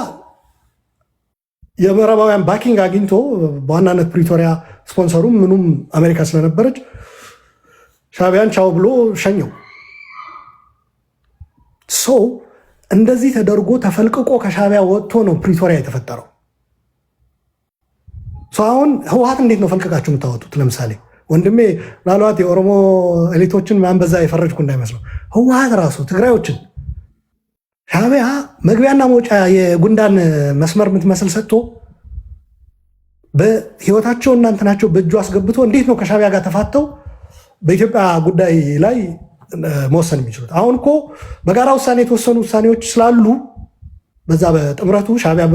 የምዕራባውያን ባኪንግ አግኝቶ በዋናነት ፕሪቶሪያ ስፖንሰሩም ምኑም አሜሪካ ስለነበረች ሻዕቢያን ቻው ብሎ ሸኘው። ሰው እንደዚህ ተደርጎ ተፈልቅቆ ከሻዕቢያ ወጥቶ ነው ፕሪቶሪያ የተፈጠረው። አሁን ህወሓት እንዴት ነው ፈልቅቃችሁ የምታወጡት? ለምሳሌ ወንድሜ ምናልባት የኦሮሞ ኤሊቶችን ማንበዛ የፈረጅኩ እንዳይመስለው፣ ህወሓት ራሱ ትግራዮችን ሻዕቢያ መግቢያና መውጫ የጉንዳን መስመር የምትመስል ሰጥቶ በህይወታቸው እናንትናቸው በእጁ አስገብቶ እንዴት ነው ከሻዕቢያ ጋር ተፋተው በኢትዮጵያ ጉዳይ ላይ መወሰን የሚችሉት? አሁን እኮ በጋራ ውሳኔ የተወሰኑ ውሳኔዎች ስላሉ በዛ በጥምረቱ ሻዕቢያ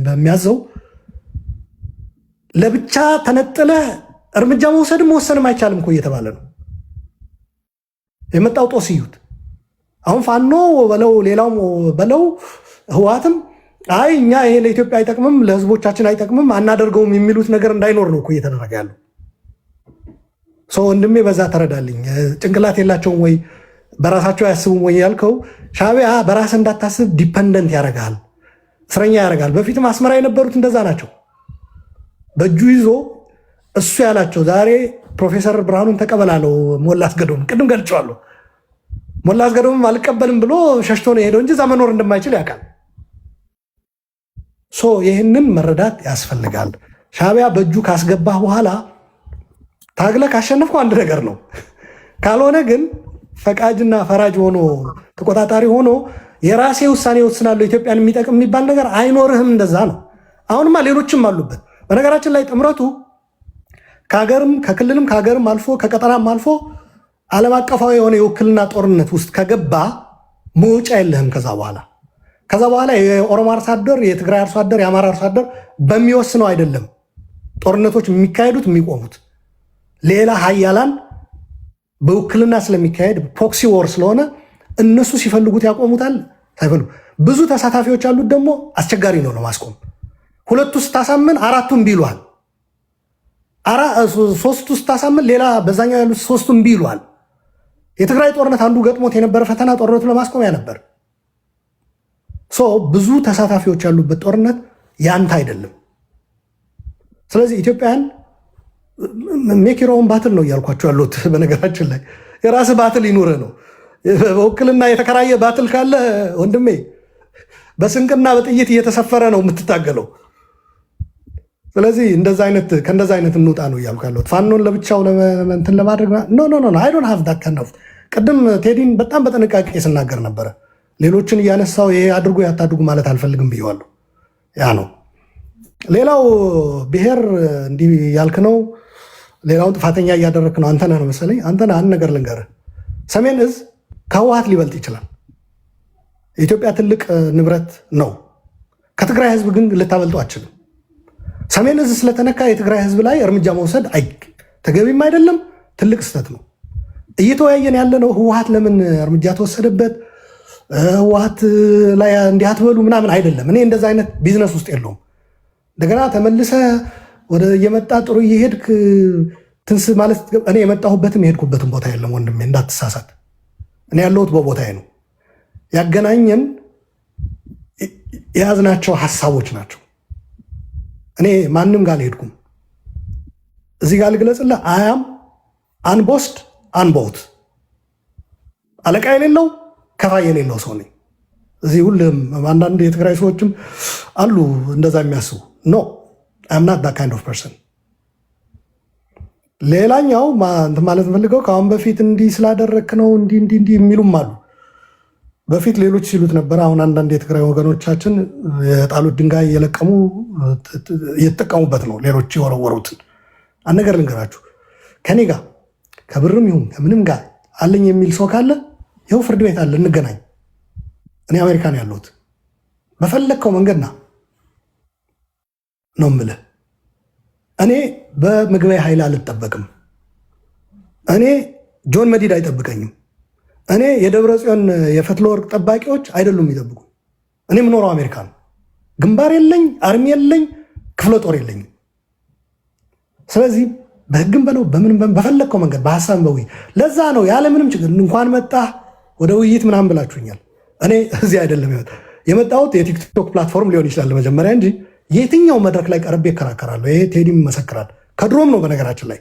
በሚያዘው ለብቻ ተነጥለ እርምጃ መውሰድም መወሰንም አይቻልም እኮ እየተባለ ነው የመጣው። ጦስ እዩት። አሁን ፋኖ በለው ሌላው በለው ህወሓትም አይ እኛ ይሄ ለኢትዮጵያ አይጠቅምም ለህዝቦቻችን አይጠቅምም አናደርገውም የሚሉት ነገር እንዳይኖር ነው እኮ እየተደረገ ያለው። ሰው ወንድሜ በዛ ተረዳልኝ። ጭንቅላት የላቸውም ወይ በራሳቸው አያስቡም ወይ ያልከው፣ ሻዕቢያ በራስ እንዳታስብ ዲፐንደንት ያደርጋል፣ እስረኛ ያደርጋል። በፊትም አስመራ የነበሩት እንደዛ ናቸው። በእጁ ይዞ እሱ ያላቸው ዛሬ ፕሮፌሰር ብርሃኑን ተቀበላለው ሞላ አስገዶም ቅድም ገልጨዋለሁ። ሞላ አስገዶም አልቀበልም ብሎ ሸሽቶ ነው የሄደው እንጂ እዛ መኖር እንደማይችል ያውቃል። ይህንን መረዳት ያስፈልጋል። ሻዕቢያ በእጁ ካስገባህ በኋላ ታግለ ካሸነፍኩ አንድ ነገር ነው። ካልሆነ ግን ፈቃጅና ፈራጅ ሆኖ ተቆጣጣሪ ሆኖ የራሴ ውሳኔ ወስናለሁ ኢትዮጵያን የሚጠቅም የሚባል ነገር አይኖርህም። እንደዛ ነው። አሁንማ ሌሎችም አሉበት። በነገራችን ላይ ጥምረቱ ከሀገርም ከክልልም ከሀገርም አልፎ ከቀጠናም አልፎ ዓለም አቀፋዊ የሆነ የውክልና ጦርነት ውስጥ ከገባ መውጫ የለህም። ከዛ በኋላ የኦሮሞ አርሶ አደር፣ የትግራይ አርሶ አደር፣ የአማራ አርሶ አደር በሚወስነው አይደለም ጦርነቶች የሚካሄዱት የሚቆሙት። ሌላ ሀያላን በውክልና ስለሚካሄድ ፕሮክሲ ወር ስለሆነ እነሱ ሲፈልጉት ያቆሙታል፣ ሳይፈልጉ ብዙ ተሳታፊዎች ያሉት ደግሞ አስቸጋሪ ነው ለማስቆም። ሁለቱ ስታሳምን አራቱም ቢሏል፣ ሶስቱ ስታሳምን ሌላ በዛኛው ያሉት ሶስቱም ቢሏል። የትግራይ ጦርነት አንዱ ገጥሞት የነበረ ፈተና ጦርነቱ ለማስቆሚያ ነበር። ብዙ ተሳታፊዎች ያሉበት ጦርነት ያንተ አይደለም። ስለዚህ ኢትዮጵያን ሜኪሮውን ባትል ነው እያልኳቸው ያሉት። በነገራችን ላይ የራስህ ባትል ይኑርህ ነው። በውክልና የተከራየ ባትል ካለ ወንድሜ በስንቅና በጥይት እየተሰፈረ ነው የምትታገለው። ስለዚህ ከእንደዛ አይነት እንውጣ ነው እያልኩ ያለሁት። ፋኖን ለብቻው እንትን ለማድረግ አይ ዶንት ሃቭ ዳት ካይንድ ኦፍ። ቅድም ቴዲን በጣም በጥንቃቄ ስናገር ነበረ። ሌሎችን እያነሳው ይሄ አድርጎ ያታድጉ ማለት አልፈልግም ብየዋለሁ። ያ ነው። ሌላው ብሔር እንዲህ ያልክ ነው፣ ሌላውን ጥፋተኛ እያደረግክ ነው አንተነህ ነው መሰለኝ። አንተነህ አንድ ነገር ልንገርህ፣ ሰሜን እዝ ከህወሓት ሊበልጥ ይችላል። የኢትዮጵያ ትልቅ ንብረት ነው። ከትግራይ ህዝብ ግን ልታበልጡ አችልም። ሰሜን እዝ ስለተነካ የትግራይ ህዝብ ላይ እርምጃ መውሰድ ተገቢም አይደለም፣ ትልቅ ስህተት ነው። እየተወያየን ያለ ነው ህወሓት ለምን እርምጃ ተወሰደበት፣ ህወሓት ላይ እንዲህ አትበሉ ምናምን አይደለም። እኔ እንደዛ አይነት ቢዝነስ ውስጥ የለውም። እንደገና ተመልሰ ወደ የመጣ ጥሩ እየሄድክ ትንስ ማለት እኔ የመጣሁበትም የሄድኩበትም ቦታ የለም ወንድሜ፣ እንዳትሳሳት። እኔ ያለሁት በቦታዬ ነው። ያገናኘን የያዝናቸው ሀሳቦች ናቸው። እኔ ማንም ጋር አልሄድኩም። እዚህ ጋር ልግለጽልህ፣ አያም አንቦስድ አንቦት አለቃ የሌለው ከፋይ የሌለው ሰው ነኝ። እዚህ ሁሉም አንዳንድ የትግራይ ሰዎችም አሉ እንደዛ የሚያስቡ ኖ አም ናት ዳት ካይንድ ኦፍ ፐርሰን። ሌላኛው ማለት ፈልገው ከአሁን በፊት እንዲህ ስላደረክ ነው እንዲህ የሚሉም አሉ። በፊት ሌሎች ሲሉት ነበር። አሁን አንዳንድ የትግራይ ወገኖቻችን የጣሉት ድንጋይ እየለቀሙ እየተጠቀሙበት ነው። ሌሎች የወረወሩትን አንድ ነገር ልንገራችሁ። ከኔ ጋር ከብርም ይሁን ከምንም ጋር አለኝ የሚል ሰው ካለ ይኸው ፍርድ ቤት አለ፣ እንገናኝ። እኔ አሜሪካን ያለሁት በፈለግከው መንገድ ና ነው የምልህ። እኔ በምግባዊ ኃይል አልጠበቅም። እኔ ጆን መዲድ አይጠብቀኝም። እኔ የደብረ ጽዮን የፈትለ ወርቅ ጠባቂዎች አይደሉም የሚጠብቁ። እኔ የምኖረው አሜሪካ ነው። ግንባር የለኝ፣ አርሚ የለኝ፣ ክፍለ ጦር የለኝም። ስለዚህ በህግም በለው በምን በፈለግከው መንገድ በሀሳብ በውይይት ለዛ ነው ያለምንም ችግር እንኳን መጣህ ወደ ውይይት ምናምን ብላችሁኛል። እኔ እዚህ አይደለም የመጣሁት የቲክቶክ ፕላትፎርም ሊሆን ይችላል መጀመሪያ እንጂ የትኛው መድረክ ላይ ቀርቤ እከራከራለሁ። ይሄ ቴዲም ይመሰክራል። ከድሮም ነው በነገራችን ላይ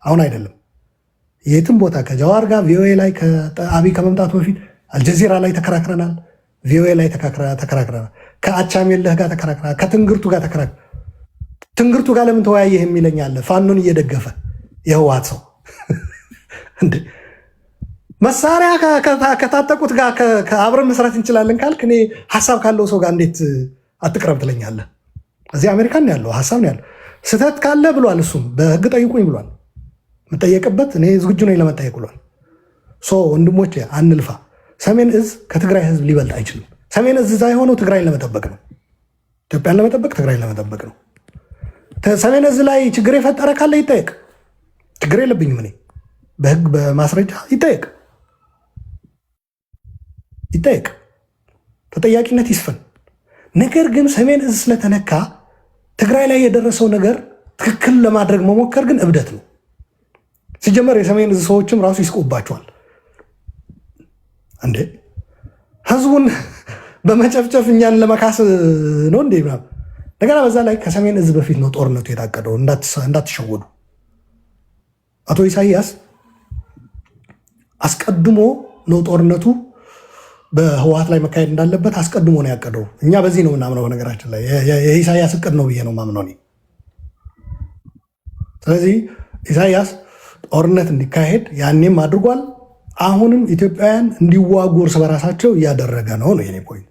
አሁን አይደለም። የትም ቦታ ከጀዋር ጋር ቪኦኤ ላይ ከአብይ ከመምጣቱ በፊት አልጀዚራ ላይ ተከራክረናል። ቪኦኤ ላይ ተከራክረናል። ከአቻሜለህ ጋር ተከራክረናል። ከትንግርቱ ጋር ተከራክረናል። ትንግርቱ ጋር ለምን ተወያየህ የሚለኝ አለ። ፋኖን እየደገፈ የህወሓት ሰው እንዴ መሳሪያ ከታጠቁት ጋር ከአብረን መስራት እንችላለን ካልክ እኔ ሀሳብ ካለው ሰው ጋር እንዴት አትቅረብ ትለኛለህ? እዚህ አሜሪካን ያለው ሀሳብ ነው ያለው። ስህተት ካለ ብሏል። እሱም በህግ ጠይቁኝ ብሏል። የምጠየቅበት እኔ ዝግጁ ነኝ ለመጠየቅ ብሏል። ወንድሞቼ አንልፋ። ሰሜን እዝ ከትግራይ ህዝብ ሊበልጥ አይችልም። ሰሜን እዝ እዛ የሆነው ትግራይን ለመጠበቅ ነው። ኢትዮጵያን ለመጠበቅ ትግራይን ለመጠበቅ ነው። ሰሜን እዝ ላይ ችግር የፈጠረ ካለ ይጠየቅ። ችግር የለብኝም እኔ በህግ በማስረጃ ይጠየቅ። ተጠያቂነት ይስፈን። ነገር ግን ሰሜን እዝ ስለተነካ ትግራይ ላይ የደረሰው ነገር ትክክል ለማድረግ መሞከር ግን እብደት ነው። ሲጀመር የሰሜን እዝ ሰዎችም ራሱ ይስቁባቸዋል። እንዴ ህዝቡን በመጨፍጨፍ እኛን ለመካስ ነው እንዴ? እንደገና በዛ ላይ ከሰሜን እዝ በፊት ነው ጦርነቱ የታቀደው፣ እንዳትሸወዱ። አቶ ኢሳያስ አስቀድሞ ነው ጦርነቱ በህወሓት ላይ መካሄድ እንዳለበት አስቀድሞ ነው ያቀደው። እኛ በዚህ ነው ምናምነው። በነገራችን ላይ የኢሳያስ እቅድ ነው ብዬ ነው ማምነው እኔ። ስለዚህ ኢሳያስ ጦርነት እንዲካሄድ ያኔም አድርጓል። አሁንም ኢትዮጵያውያን እንዲዋጉ እርስ በራሳቸው እያደረገ ነው የኔ ፖይንት።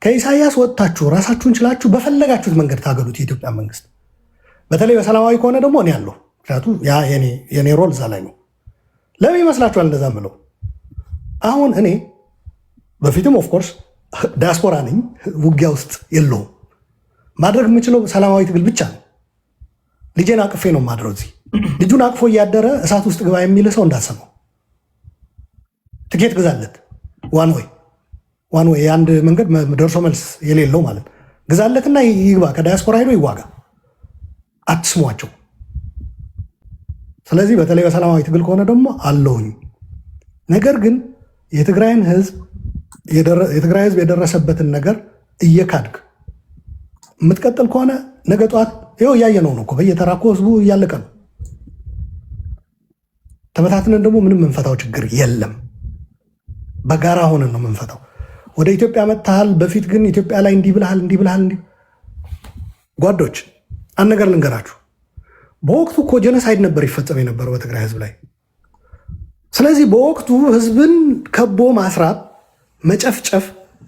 ከኢሳያስ ወጥታችሁ ራሳችሁን ችላችሁ በፈለጋችሁት መንገድ ታገሉት የኢትዮጵያ መንግስት። በተለይ በሰላማዊ ከሆነ ደግሞ እኔ ያለሁ፣ ምክንያቱም ያ የኔ ሮል እዛ ላይ ነው። ለምን ይመስላችኋል እንደዛ ምለው? አሁን እኔ በፊትም ኦፍኮርስ ዲያስፖራ ነኝ፣ ውጊያ ውስጥ የለውም። ማድረግ የምችለው ሰላማዊ ትግል ብቻ ነው። ልጄን አቅፌ ነው ማድረው። እዚህ ልጁን አቅፎ እያደረ እሳት ውስጥ ግባ የሚል ሰው እንዳሰማው። ትኬት ግዛለት፣ ዋን ወይ ዋን ወይ የአንድ መንገድ ደርሶ መልስ የሌለው ማለት ግዛለትና ይግባ፣ ከዳያስፖራ ሄዶ ይዋጋ፣ አትስሟቸው። ስለዚህ በተለይ በሰላማዊ ትግል ከሆነ ደግሞ አለውኝ። ነገር ግን የትግራይ ህዝብ የደረሰበትን ነገር እየካድክ የምትቀጥል ከሆነ ነገ ጠዋት ይኸው እያየነው ነው እኮ በየተራ እኮ ህዝቡ እያለቀ ነው። ተበታትነን ደግሞ ምንም መንፈታው ችግር የለም። በጋራ ሆነን ነው መንፈታው። ወደ ኢትዮጵያ መጥተሃል፣ በፊት ግን ኢትዮጵያ ላይ እንዲህ ብልሃል። ጓዶች አንድ ነገር ልንገራችሁ። በወቅቱ እኮ ጀኖሳይድ ነበር ይፈጸም የነበረው በትግራይ ህዝብ ላይ። ስለዚህ በወቅቱ ህዝብን ከቦ ማስራብ፣ መጨፍጨፍ፣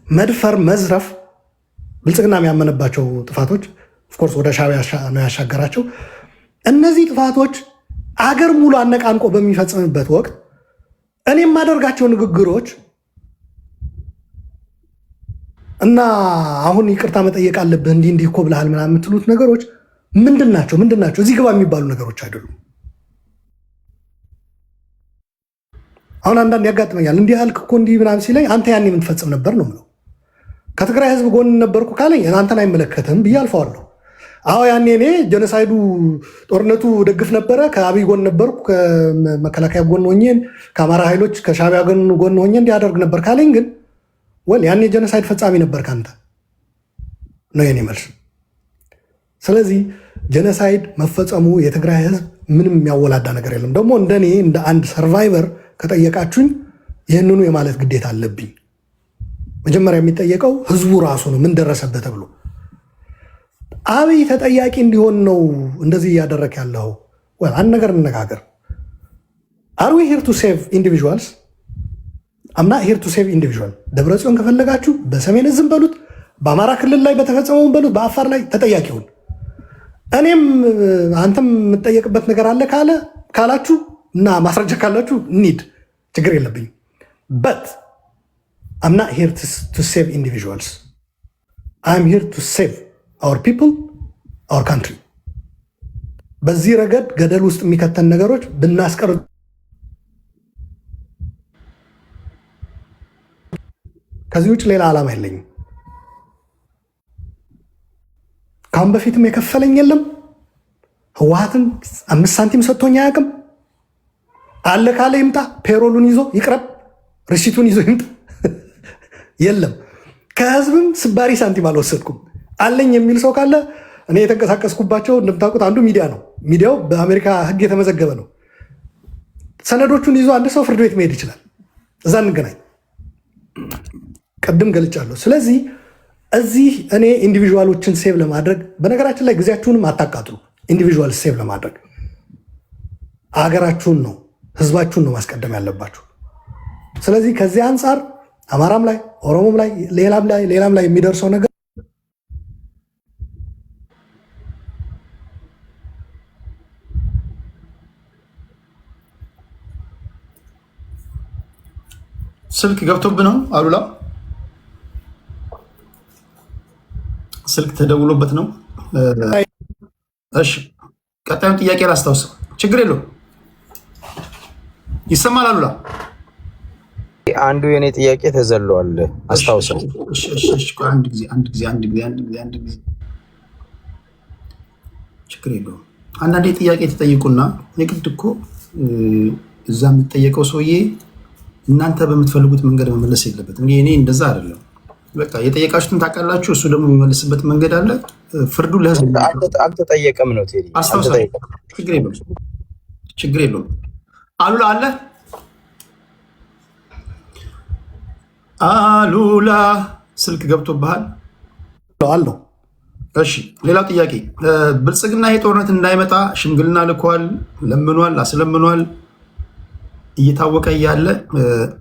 መድፈር፣ መዝረፍ ብልጽግና የሚያመነባቸው ጥፋቶች ኦፍኮርስ ወደ ሻዕቢያ ነው ያሻገራቸው። እነዚህ ጥፋቶች አገር ሙሉ አነቃንቆ በሚፈጽምበት ወቅት እኔ የማደርጋቸው ንግግሮች እና አሁን ይቅርታ መጠየቅ አለብህ እንዲህ እኮ ብለሃል ምናምን የምትሉት ነገሮች ምንድን ናቸው? እዚህ ግባ የሚባሉ ነገሮች አይደሉም። አሁን አንዳንድ ያጋጥመኛል። እንዲህ ያልክ እኮ እንዲህ ምናምን ሲለኝ አንተ ያኔ የምትፈጽም ነበር ነው የምለው። ከትግራይ ህዝብ ጎን ነበርኩ ካለኝ አንተን አይመለከትም ብዬ አልፈዋለሁ። አዎ ያኔ እኔ ጀኖሳይዱ ጦርነቱ ደግፍ ነበረ፣ ከአብይ ጎን ነበርኩ፣ ከመከላከያ ጎን ሆኜ፣ ከአማራ ኃይሎች ከሻዕቢያ ጎን ሆኜ እንዲያደርግ ነበር ካለኝ ግን ያኔ ጀኖሳይድ ፈጻሚ ነበር ከአንተ ነው የኔ መልስ። ስለዚህ ጀኖሳይድ መፈጸሙ የትግራይ ህዝብ ምንም የሚያወላዳ ነገር የለም። ደግሞ እንደኔ እንደ አንድ ሰርቫይቨር ከጠየቃችሁኝ ይህንኑ የማለት ግዴታ አለብኝ። መጀመሪያ የሚጠየቀው ህዝቡ ራሱ ነው፣ ምን ደረሰበት ተብሎ። አብይ ተጠያቂ እንዲሆን ነው እንደዚህ እያደረግ ያለው። አንድ ነገር እንነጋገር። አር ዊ ሂር ቱ ሴቭ ኢንዲቪዥዋልስ? አምና ሂር ቱ ሴቭ ኢንዲቪዥዋል። ደብረጽዮን ከፈለጋችሁ በሰሜን እዝም በሉት፣ በአማራ ክልል ላይ በተፈጸመውን በሉት፣ በአፋር ላይ ተጠያቂውን እኔም አንተም የምጠየቅበት ነገር አለ ካላችሁ እና ማስረጃ ካላችሁ ኒድ ችግር የለብኝም። በት I'm not here to save individuals. I'm here to save our people, our country. በዚህ ረገድ ገደል ውስጥ የሚከተን ነገሮች ብናስቀር ከዚህ ውጭ ሌላ ዓላማ የለኝም። ካሁን በፊትም የከፈለኝ የለም። ህወሓትም 5 ሳንቲም ሰጥቶኝ አያውቅም። አለ ካለ ይምጣ፣ ፔሮሉን ይዞ ይቅረብ፣ ርሲቱን ይዞ ይምጣ። የለም ከህዝብም ስባሪ ሳንቲም አልወሰድኩም። አለኝ የሚል ሰው ካለ እኔ የተንቀሳቀስኩባቸው እንደምታውቁት አንዱ ሚዲያ ነው። ሚዲያው በአሜሪካ ህግ የተመዘገበ ነው። ሰነዶቹን ይዞ አንድ ሰው ፍርድ ቤት መሄድ ይችላል። እዛ እንገናኝ። ቅድም ገልጫለሁ። ስለዚህ እዚህ እኔ ኢንዲቪዥዋሎችን ሴቭ ለማድረግ በነገራችን ላይ ጊዜያችሁንም አታቃጥሉ። ኢንዲቪዥዋል ሴቭ ለማድረግ አገራችሁን ነው ህዝባችሁን ነው ማስቀደም ያለባችሁ። ስለዚህ ከዚህ አንጻር አማራም ላይ ኦሮሞም ላይ ሌላም ላይ የሚደርሰው ነገር ስልክ ገብቶብህ ነው አሉላ፣ ስልክ ተደውሎበት ነው። እሺ ቀጣዩን ጥያቄ ላስታውስ። ችግር የለውም ይሰማል አሉላ። አንዱ የኔ ጥያቄ ተዘሏል፣ አስታውሰው። አንድ ጊዜ ችግር የለውም። አንዳንዴ ጥያቄ ተጠይቁና የግድ እኮ እዛ የሚጠየቀው ሰውዬ እናንተ በምትፈልጉት መንገድ መመለስ የለበትም። እኔ እንደዛ አይደለም። በቃ የጠየቃችሁትን ታውቃላችሁ። እሱ ደግሞ የሚመልስበት መንገድ አለ። ፍርዱ ለህዝብ አልተጠየቀም ነው ቴዲ። አስታውሳለሁ። ችግር የለውም። አሉላ አለ አሉላ ስልክ ገብቶብሃል አለው። እሺ ሌላው ጥያቄ ብልጽግና ይሄ ጦርነት እንዳይመጣ ሽምግልና ልኳል፣ ለምኗል፣ አስለምኗል። እየታወቀ እያለ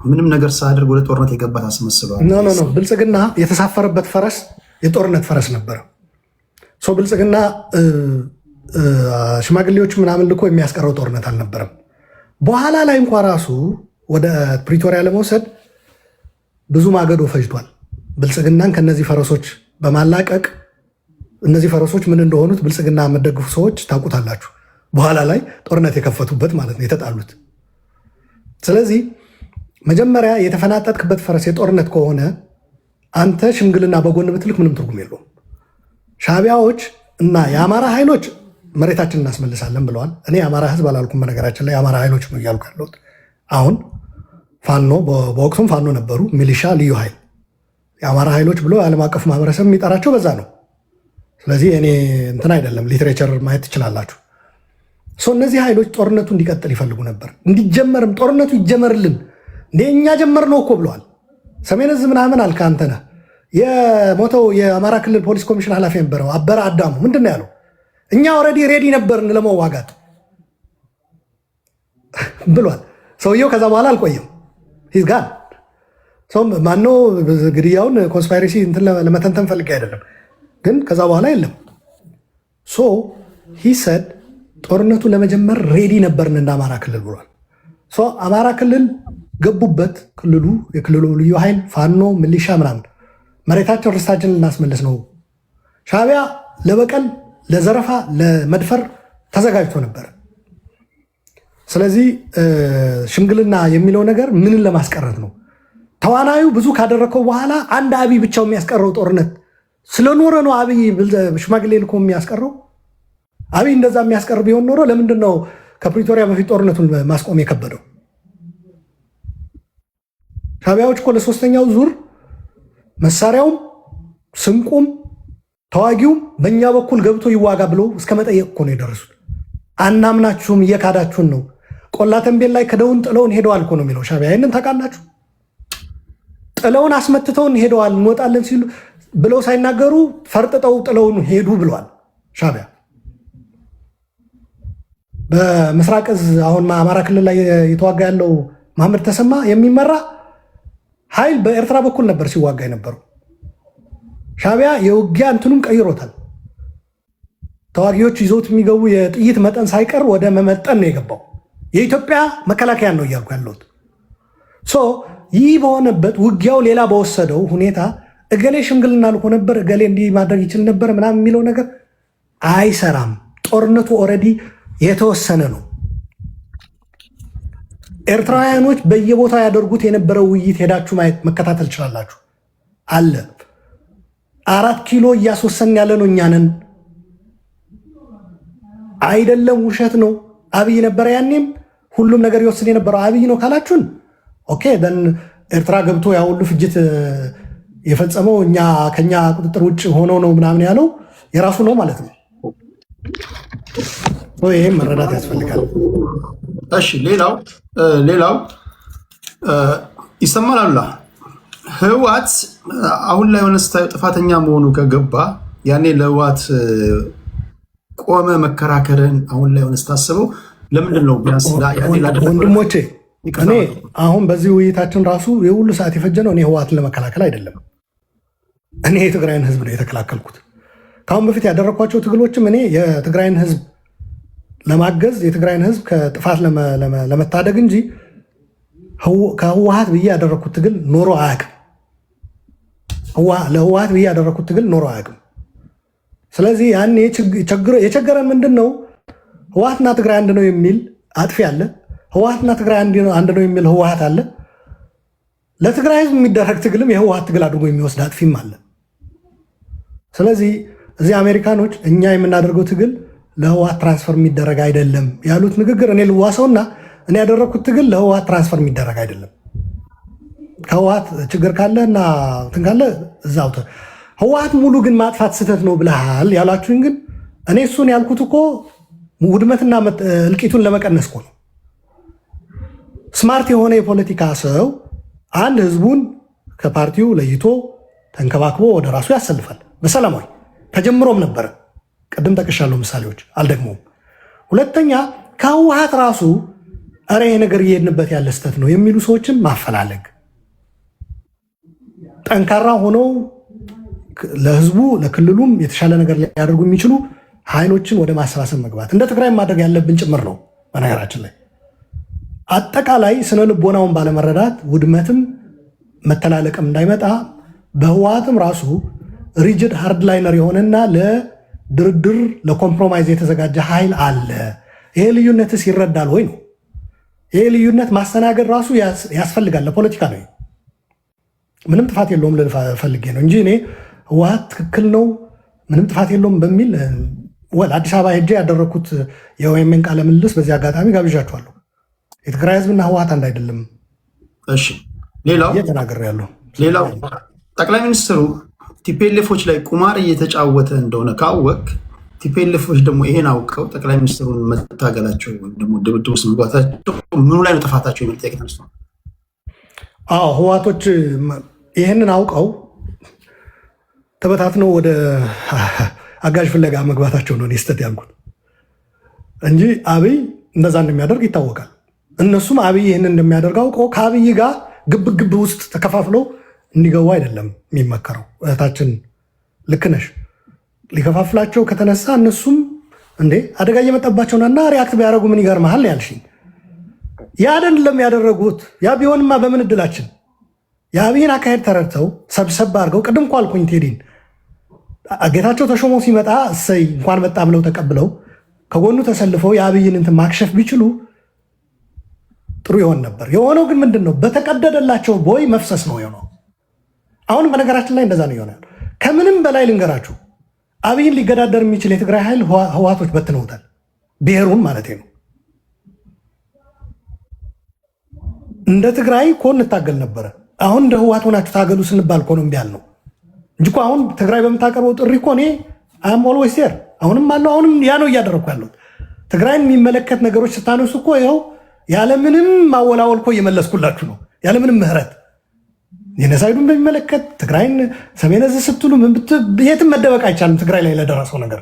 ምንም ነገር ሳያደርግ ወደ ጦርነት የገባት አስመስለዋል። ኖ ብልጽግና የተሳፈረበት ፈረስ የጦርነት ፈረስ ነበረ። ብልጽግና ሽማግሌዎች ምናምን ልኮ የሚያስቀረው ጦርነት አልነበረም። በኋላ ላይ እንኳ ራሱ ወደ ፕሪቶሪያ ለመውሰድ ብዙ ማገዶ ፈጅቷል። ብልጽግናን ከነዚህ ፈረሶች በማላቀቅ እነዚህ ፈረሶች ምን እንደሆኑት ብልጽግና የምትደግፉ ሰዎች ታውቁታላችሁ። በኋላ ላይ ጦርነት የከፈቱበት ማለት ነው፣ የተጣሉት። ስለዚህ መጀመሪያ የተፈናጠጥክበት ፈረስ የጦርነት ከሆነ አንተ ሽምግልና በጎን ብትልክ ምንም ትርጉም የለውም። ሻዕቢያዎች እና የአማራ ኃይሎች መሬታችን እናስመልሳለን ብለዋል። እኔ የአማራ ህዝብ አላልኩም። በነገራችን ላይ የአማራ ኃይሎች ነው እያልኩ ያለሁት። አሁን ፋኖ በወቅቱም ፋኖ ነበሩ፣ ሚሊሻ፣ ልዩ ኃይል፣ የአማራ ኃይሎች ብሎ የዓለም አቀፍ ማህበረሰብ የሚጠራቸው በዛ ነው። ስለዚህ እኔ እንትን አይደለም፣ ሊትሬቸር ማየት ትችላላችሁ። እነዚህ ኃይሎች ጦርነቱ እንዲቀጥል ይፈልጉ ነበር። እንዲጀመርም ጦርነቱ ይጀመርልን እንደ እኛ ጀመር ነው እኮ ብለዋል። ሰሜን ዕዝ ምናምን አልከ አንተ ነህ። የሞተው የአማራ ክልል ፖሊስ ኮሚሽን ኃላፊ የነበረው አበረ አዳሙ ምንድን ነው ያለው? እኛ ኦልሬዲ ሬዲ ነበርን ለመዋጋት ብሏል ሰውየው። ከዛ በኋላ አልቆየም ሂዝ ጋር ማነው ግድያውን ኮንስፓይሬሲ እንትን ለመተንተን ፈልጌ አይደለም፣ ግን ከዛ በኋላ የለም። ሂሰድ ጦርነቱ ለመጀመር ሬዲ ነበርን እንደ አማራ ክልል ብሏል። አማራ ክልል ገቡበት። ክልሉ የክልሉ ልዩ ኃይል፣ ፋኖ፣ ሚሊሻ ምናምን መሬታችን ርስታችንን ልናስመልስ ነው። ሻዕቢያ ለበቀል፣ ለዘረፋ፣ ለመድፈር ተዘጋጅቶ ነበር። ስለዚህ ሽምግልና የሚለው ነገር ምንን ለማስቀረት ነው? ተዋናዩ ብዙ ካደረከው በኋላ አንድ አብይ ብቻው የሚያስቀረው ጦርነት ስለኖረ ነው። አብይ ሽማግሌ ልኮ የሚያስቀረው አብይ እንደዛ የሚያስቀር ቢሆን ኖሮ ለምንድን ነው ከፕሪቶሪያ በፊት ጦርነቱን ማስቆም የከበደው? ሻዕቢያዎች እኮ ለሶስተኛው ዙር መሳሪያውም ስንቁም ተዋጊውም በእኛ በኩል ገብቶ ይዋጋ ብሎ እስከ መጠየቅ እኮ ነው የደረሱት። አናምናችሁም፣ እየካዳችሁን ነው። ቆላ ተንቤል ላይ ክደውን ጥለውን ሄደዋል እኮ ነው የሚለው ሻዕቢያ። ይህንን ታውቃላችሁ? ጥለውን አስመትተውን ሄደዋል እንወጣለን ሲሉ ብለው ሳይናገሩ ፈርጥጠው ጥለውን ሄዱ ብለዋል ሻዕቢያ። በምስራቅ ዕዝ አሁን አማራ ክልል ላይ የተዋጋ ያለው መሐመድ ተሰማ የሚመራ ኃይል በኤርትራ በኩል ነበር ሲዋጋ የነበረው። ሻዕቢያ የውጊያ እንትኑም ቀይሮታል። ተዋጊዎች ይዞት የሚገቡ የጥይት መጠን ሳይቀር ወደ መመጠን ነው የገባው። የኢትዮጵያ መከላከያ ነው እያልኩ ያለሁት። ይህ በሆነበት ውጊያው ሌላ በወሰደው ሁኔታ እገሌ ሽምግልና ልኮ ነበር፣ እገሌ እንዲህ ማድረግ ይችል ነበር ምናምን የሚለው ነገር አይሰራም። ጦርነቱ ኦልሬዲ የተወሰነ ነው። ኤርትራውያኖች በየቦታው ያደርጉት የነበረው ውይይት ሄዳችሁ ማየት መከታተል ትችላላችሁ። አለ 4 ኪሎ እያስወሰን ያለ ነው እኛንን አይደለም፣ ውሸት ነው። አብይ ነበረ ያኔም ሁሉም ነገር ይወስን የነበረው አብይ ነው ካላችሁን ኦኬ ደን ኤርትራ ገብቶ ያ ሁሉ ፍጅት የፈጸመው ከኛ ቁጥጥር ውጭ ሆኖ ነው ምናምን ያለው የራሱ ነው ማለት ነው። ይህም መረዳት ያስፈልጋል። እሺ ሌላው ይሰማል አሉላ ህወሓት አሁን ላይ ሆነ ስታዩ ጥፋተኛ መሆኑ ከገባ ያኔ ለህወሓት ቆመ መከራከርን አሁን ላይ ሆነ ስታስበው ለምንድን ነው ቢያንስ ወንድሞቼ እኔ አሁን በዚህ ውይይታችን ራሱ የሁሉ ሰዓት የፈጀ ነው። እኔ ህወሓትን ለመከላከል አይደለም። እኔ የትግራይን ህዝብ ነው የተከላከልኩት። ከአሁን በፊት ያደረኳቸው ትግሎችም እኔ የትግራይን ህዝብ ለማገዝ የትግራይን ህዝብ ከጥፋት ለመታደግ እንጂ ከህወሓት ብዬ ያደረኩት ትግል ኖሮ አያውቅም። ለህወሓት ብዬ ያደረኩት ትግል ኖሮ አያውቅም። ስለዚህ ያኔ የቸገረን ምንድን ነው? ህወሓትና ትግራይ አንድ ነው የሚል አጥፊ አለ። ህወሓትና ትግራይ አንድ ነው የሚል ህወሓት አለ። ለትግራይ ህዝብ የሚደረግ ትግልም የህወሓት ትግል አድርጎ የሚወስድ አጥፊም አለ። ስለዚህ እዚህ አሜሪካኖች እኛ የምናደርገው ትግል ለህወሓት ትራንስፈር የሚደረግ አይደለም ያሉት ንግግር እኔ ልዋሰውና እኔ ያደረግኩት ትግል ለህወሓት ትራንስፈር የሚደረግ አይደለም። ከህወሓት ችግር ካለ እና እንትን ካለ እዛው ህወሓት ሙሉ ግን ማጥፋት ስህተት ነው ብለሃል ያላችሁኝ፣ ግን እኔ እሱን ያልኩት እኮ ውድመትና እልቂቱን ለመቀነስ እኮ ነው። ስማርት የሆነ የፖለቲካ ሰው አንድ ህዝቡን ከፓርቲው ለይቶ ተንከባክቦ ወደ ራሱ ያሰልፋል። በሰላማዊ ተጀምሮም ነበረ። ቅድም ጠቅሻለሁ ምሳሌዎች አልደግሞም። ሁለተኛ ከህወሓት ራሱ እረ ይሄ ነገር እየሄድንበት ያለ ስህተት ነው የሚሉ ሰዎችን ማፈላለግ፣ ጠንካራ ሆነው ለህዝቡ ለክልሉም የተሻለ ነገር ሊያደርጉ የሚችሉ ኃይሎችን ወደ ማሰባሰብ መግባት እንደ ትግራይ ማድረግ ያለብን ጭምር ነው። በነገራችን ላይ አጠቃላይ ስነ ልቦናውን ባለመረዳት ውድመትም መተላለቅም እንዳይመጣ በህወሓትም ራሱ ሪጅድ ሃርድላይነር የሆነና ለድርድር ለኮምፕሮማይዝ የተዘጋጀ ኃይል አለ። ይሄ ልዩነትስ ይረዳል ወይ ነው? ይሄ ልዩነት ማስተናገድ ራሱ ያስፈልጋል። ለፖለቲካ ነው። ምንም ጥፋት የለውም ልል ፈልጌ ነው እንጂ እኔ ህወሓት ትክክል ነው ምንም ጥፋት የለውም በሚል አዲስ አበባ ሄጄ ያደረግኩት የኦኤምኤን ቃለ ምልልስ በዚህ አጋጣሚ ጋብዣችኋለሁ። የትግራይ ህዝብና ህወሓት አንድ አይደለም። እሺ ሌላው እየተናገረ ሌላው ጠቅላይ ሚኒስትሩ ቲፒኤልኤፎች ላይ ቁማር እየተጫወተ እንደሆነ ካወቅ ቲፒኤልኤፎች ደግሞ ይሄን አውቀው ጠቅላይ ሚኒስትሩን መታገላቸው ወይም ደግሞ ድብድብ ውስጥ መግባታቸው ምኑ ላይ ነው ጥፋታቸው የሚል ጥያቄ ተነስቷል። ህወሓቶች ይህንን አውቀው ተበታትነው ወደ አጋዥ ፍለጋ መግባታቸው ነው ስህተት ያልኩት እንጂ አብይ እንደዛ እንደሚያደርግ ይታወቃል። እነሱም አብይ ይህንን እንደሚያደርግ አውቀው ከአብይ ጋር ግብግብ ውስጥ ተከፋፍለው እንዲገቡ አይደለም የሚመከረው። እህታችን ልክ ነሽ። ሊከፋፍላቸው ከተነሳ እነሱም እንዴ አደጋ እየመጣባቸውና ሪያክት ቢያደርጉ ምን ይገርምሃል ያልሽኝ፣ ያ አይደለም ያደረጉት። ያ ቢሆንማ በምን እድላችን። የአብይን አካሄድ ተረድተው ሰብሰብ አድርገው ቅድም እኮ አልኩኝ ቴዲን ጌታቸው ተሾሞ ሲመጣ እሰይ እንኳን መጣ ብለው ተቀብለው ከጎኑ ተሰልፈው የአብይን እንትን ማክሸፍ ቢችሉ ጥሩ ይሆን ነበር። የሆነው ግን ምንድን ነው? በተቀደደላቸው ቦይ መፍሰስ ነው የሆነው። አሁንም በነገራችን ላይ እንደዛ ነው የሆነ። ከምንም በላይ ልንገራችሁ፣ አብይን ሊገዳደር የሚችል የትግራይ ኃይል ህወሓቶች በትነውታል። ብሔሩን ማለት ነው። እንደ ትግራይ እኮ እንታገል ነበረ። አሁን እንደ ህወሓት ሆናችሁ ታገሉ ስንባል እኮ ነው እምቢ ያልነው እንጂ እኮ አሁን ትግራይ በምታቀርበው ጥሪ እኮ እኔ አም ኦልዌይስ ዜር አሁንም አለው። አሁንም ያ ነው እያደረግኩ ያለሁት። ትግራይን የሚመለከት ነገሮች ስታነሱ እኮ ይኸው ያለምንም ማወላወል እኮ እየመለስኩላችሁ ነው፣ ያለምንም ምህረት። የነሳይዱን በሚመለከት ትግራይን ሰሜን ዕዝ ስትሉ የትም መደበቅ አይቻልም። ትግራይ ላይ ለደረሰው ነገር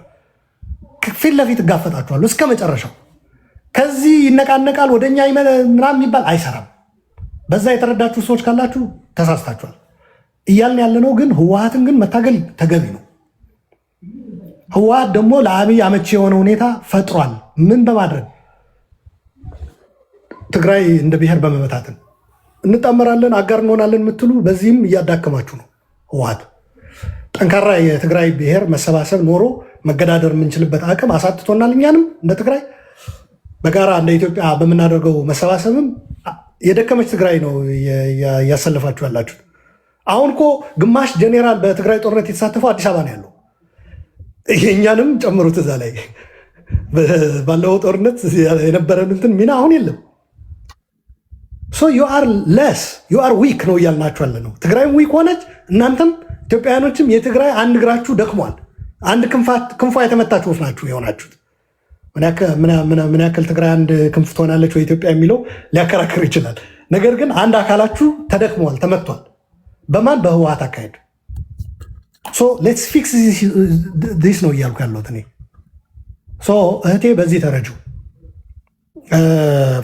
ፊት ለፊት እጋፈጣችኋለሁ እስከ መጨረሻው። ከዚህ ይነቃነቃል ወደኛ ምናምን የሚባል አይሰራም። በዛ የተረዳችሁ ሰዎች ካላችሁ ተሳስታችኋል። እያልን ያለነው ግን ህወሓትን ግን መታገል ተገቢ ነው። ህወሓት ደግሞ ለአብይ አመቺ የሆነ ሁኔታ ፈጥሯል። ምን በማድረግ ትግራይ እንደ ብሔር በመበታትን እንጣመራለን አጋር እንሆናለን የምትሉ በዚህም እያዳከማችሁ ነው። ህወሓት ጠንካራ የትግራይ ብሔር መሰባሰብ ኖሮ መገዳደር የምንችልበት አቅም አሳጥቶናል። እኛንም እንደ ትግራይ በጋራ እንደ ኢትዮጵያ በምናደርገው መሰባሰብም የደከመች ትግራይ ነው እያሰለፋችሁ ያላችሁ። አሁን እኮ ግማሽ ጄኔራል በትግራይ ጦርነት የተሳተፈው አዲስ አበባ ነው ያለው። የእኛንም ጨምሩት እዛ ላይ ባለው ጦርነት የነበረን እንትን ሚና አሁን የለም። ሶ ዩ አር ለስ ዩ አር ዊክ ነው እያልናችሁ ያለ ነው። ትግራይም ዊክ ሆነች፣ እናንተም ኢትዮጵያውያኖችም የትግራይ አንድ እግራችሁ ደክሟል። አንድ ክንፏ የተመታችሁ ወፍ ናችሁ የሆናችሁት። ምን ያክል ትግራይ አንድ ክንፍ ትሆናለች ወይ ኢትዮጵያ የሚለው ሊያከራክር ይችላል። ነገር ግን አንድ አካላችሁ ተደክሟል፣ ተመቷል። በማን? በህወሓት አካሄድ። ሶ ሌትስ ፊክስ ዲስ ነው እያልኩ ያለሁት እኔ። ሶ እህቴ በዚህ ተረጁ።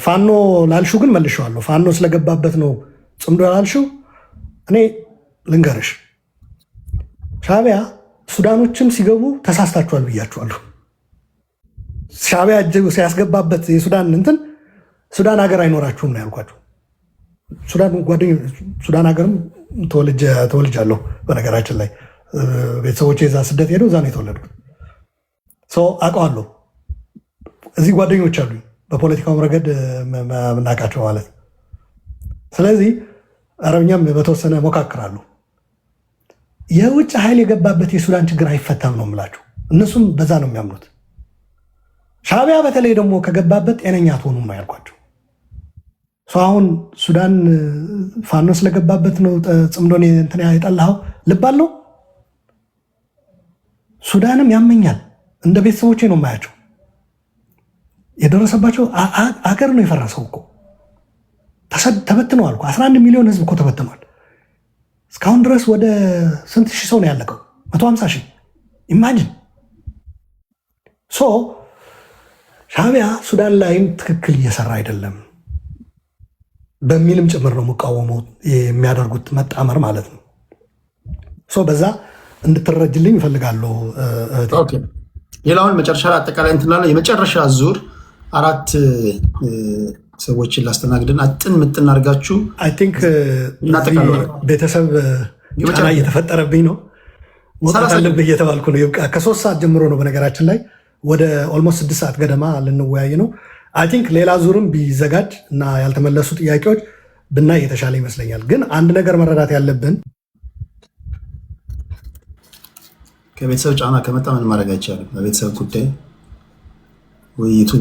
ፋኖ ላልሹ ግን መልሼዋለሁ። ፋኖ ስለገባበት ነው ጽምዶ ላልሹ እኔ ልንገርሽ፣ ሻዕቢያ ሱዳኖችም ሲገቡ ተሳስታችኋል ብያችኋለሁ። ሻዕቢያ እጅ ሲያስገባበት የሱዳን እንትን ሱዳን ሀገር አይኖራችሁም ነው ያልኳቸው። ሱዳን ሀገርም ተወልጃለሁ። በነገራችን ላይ ቤተሰቦች የዛ ስደት ሄደው እዛ ነው የተወለድኩት። ሰው አውቀዋለሁ። እዚህ ጓደኞች አሉ በፖለቲካውም ረገድ የምናውቃቸው ማለት። ስለዚህ አረብኛም በተወሰነ ሞካክራለሁ። የውጭ ኃይል የገባበት የሱዳን ችግር አይፈታም ነው የምላቸው። እነሱም በዛ ነው የሚያምኑት። ሻዕቢያ በተለይ ደግሞ ከገባበት ጤነኛ አትሆኑም ነው ያልኳቸው። አሁን ሱዳን ፋኖ ስለገባበት ነው ጽምዶን እንትን የጠላኸው ልባለው። ሱዳንም ያመኛል። እንደ ቤተሰቦቼ ነው የማያቸው። የደረሰባቸው አገር ነው የፈረሰው እኮ ተበትነዋል እኮ 11 ሚሊዮን ህዝብ እኮ ተበትኗል። እስካሁን ድረስ ወደ ስንት ሺህ ሰው ነው ያለቀው? 150 ሺህ ኢማጂን። ሻዕቢያ ሱዳን ላይም ትክክል እየሰራ አይደለም በሚልም ጭምር ነው የምቃወመው የሚያደርጉት መጣመር ማለት ነው። በዛ እንድትረጅልኝ እፈልጋለሁ። ሌላውን መጨረሻ ላይ አጠቃላይ እንትናለ የመጨረሻ ዙር 4 ሰዎችን ላስተናግድን አጥን ምጥን አድርጋችሁ አይ ቲንክ ቤተሰብ ጫና እየተፈጠረብኝ ነው። መውጣት አለብህ እየተባልኩ ነው። ከ3 ሰዓት ጀምሮ ነው በነገራችን ላይ ወደ ኦልሞስት 6 ሰዓት ገደማ ልንወያይ ነው። አይ ቲንክ ሌላ ዙርም ቢዘጋጅ እና ያልተመለሱ ጥያቄዎች ብናይ የተሻለ ይመስለኛል። ግን አንድ ነገር መረዳት ያለብን ከቤተሰብ ጫና ከመጣ ምን ማድረግ አይቻልም። በቤተሰብ ጉዳይ ውይይቱ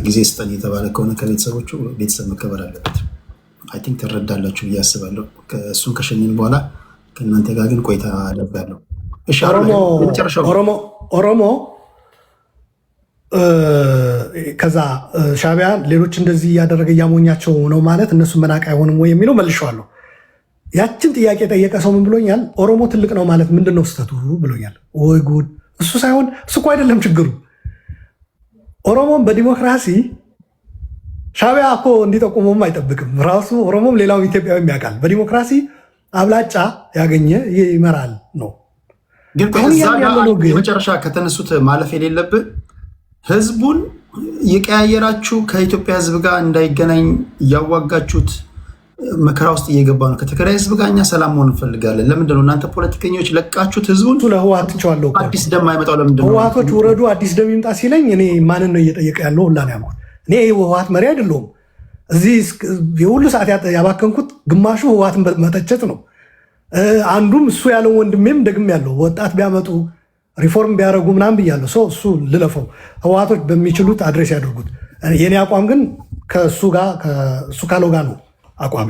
ጊዜ ስጠን የተባለ ከሆነ ከቤተሰቦቹ ቤተሰብ መከበር አለበት። አይ ቲንክ ትረዳላችሁ ብዬ አስባለሁ። እሱን ከሸኝን በኋላ ከእናንተ ጋር ግን ቆይታ አደርጋለሁ። ኦሮሞ ከዛ ሻዕቢያ ሌሎች እንደዚህ እያደረገ እያሞኛቸው ነው ማለት እነሱ መናቅ አይሆንም ወይ የሚለው መልሼዋለሁ። ያችን ጥያቄ የጠየቀ ሰው ምን ብሎኛል? ኦሮሞ ትልቅ ነው ማለት ምንድን ነው ስህተቱ ብሎኛል። ወይ ጉድ! እሱ ሳይሆን እሱ እኮ አይደለም ችግሩ። ኦሮሞም በዲሞክራሲ ሻዕቢያ እኮ እንዲጠቁመውም አይጠብቅም። ራሱ ኦሮሞም ሌላው ኢትዮጵያዊ ያውቃል። በዲሞክራሲ አብላጫ ያገኘ ይመራል ነው። ግን መጨረሻ ከተነሱት ማለፍ የሌለብህ ህዝቡን የቀያየራችሁ ከኢትዮጵያ ህዝብ ጋር እንዳይገናኝ እያዋጋችሁት መከራ ውስጥ እየገባ ነው። ከትግራይ ህዝብ ጋር እኛ ሰላም መሆን እንፈልጋለን። ለምንድነው እናንተ ፖለቲከኞች ለቃችሁት ህዝቡን? ለህወሓት ትቸዋለሁ። አዲስ ደም አይመጣው ለምንድነው? ህወሓቶች ውረዱ አዲስ ደም ይምጣ ሲለኝ እኔ ማንን ነው እየጠየቀ ያለው? ሁላ ነው ያልኩት። እኔ ህወሓት መሪ አይደለሁም። እዚህ የሁሉ ሰዓት ያባከንኩት ግማሹ ህወሓትን መተቸት ነው። አንዱም እሱ ያለው ወንድሜም ደግም ያለው ወጣት ቢያመጡ ሪፎርም ቢያደርጉ ምናምን ብያለሁ። ሰው እሱ ልለፈው። ህወሓቶች በሚችሉት አድሬስ ያደርጉት። የኔ አቋም ግን ከእሱ ካለው ጋር ነው አቋሜ።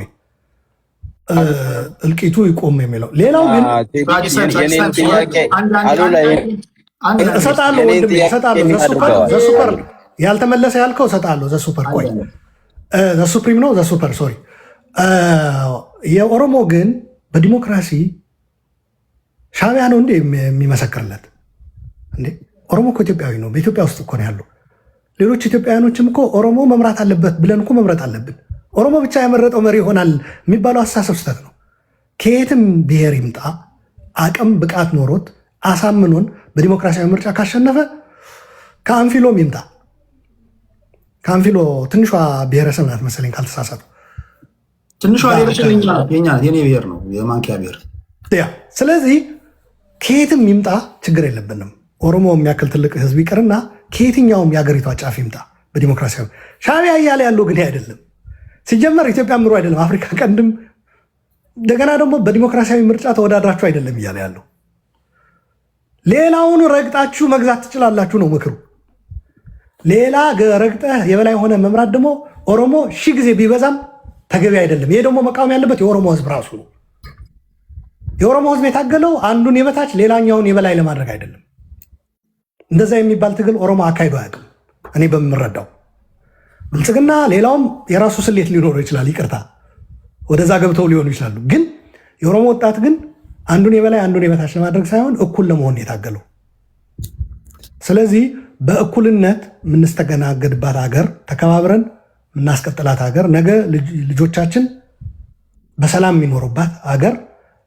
እልቂቱ ይቆም የሚለው ሌላው ግን እሰጣለሁ ወንድሜ እሰጣለሁ። ዘሱፐር ያልተመለሰ ያልከው እሰጣለሁ። ዘሱፐር ቆይ ዘሱፕሪም ነው ዘሱፐር ሶሪ። የኦሮሞ ግን በዲሞክራሲ ሻዕቢያ ነው እንዴ የሚመሰክርለት? እንዴ ኦሮሞ እኮ ኢትዮጵያዊ ነው። በኢትዮጵያ ውስጥ እኮ ነው ያለው። ሌሎች ኢትዮጵያውያኖችም እኮ ኦሮሞ መምራት አለበት ብለን እኮ መምረጥ አለብን። ኦሮሞ ብቻ ያመረጠው መሪ ይሆናል የሚባለው አስተሳሰብ ስህተት ነው። ከየትም ብሔር ይምጣ አቅም ብቃት ኖሮት አሳምኖን በዲሞክራሲያዊ ምርጫ ካሸነፈ ከአንፊሎም ይምጣ። ከአንፊሎ ትንሿ ብሔረሰብ ናት መሰለኝ ካልተሳሳቱ። ትንሿ ብሔረሰብ የኔ ብሔር ነው፣ የማንኪያ ብሔር። ስለዚህ ከየትም ይምጣ ችግር የለብንም። ኦሮሞ የሚያክል ትልቅ ህዝብ ይቅርና ከየትኛውም የሀገሪቷ ጫፍ ይምጣ በዲሞክራሲያዊ። ሻዕቢያ እያለ ያለው ግን አይደለም። ሲጀመር ኢትዮጵያ ምሩ አይደለም፣ አፍሪካ ቀንድም እንደገና ደግሞ በዲሞክራሲያዊ ምርጫ ተወዳድራችሁ አይደለም እያለ ያለው። ሌላውን ረግጣችሁ መግዛት ትችላላችሁ ነው ምክሩ። ሌላ ረግጠህ የበላይ ሆነ መምራት ደግሞ ኦሮሞ ሺህ ጊዜ ቢበዛም ተገቢ አይደለም። ይሄ ደግሞ መቃወም ያለበት የኦሮሞ ህዝብ ራሱ ነው። የኦሮሞ ህዝብ የታገለው አንዱን የበታች ሌላኛውን የበላይ ለማድረግ አይደለም። እንደዛ የሚባል ትግል ኦሮሞ አካሂዶ አያውቅም እኔ በምረዳው። ብልጽግና ሌላውም የራሱ ስሌት ሊኖረው ይችላል። ይቅርታ ወደዛ ገብተው ሊሆኑ ይችላሉ። ግን የኦሮሞ ወጣት ግን አንዱን የበላይ አንዱን የበታች ለማድረግ ሳይሆን እኩል ለመሆን የታገለው። ስለዚህ በእኩልነት የምንስተናገድባት ሀገር፣ ተከባብረን የምናስቀጥላት ሀገር፣ ነገ ልጆቻችን በሰላም የሚኖሩባት ሀገር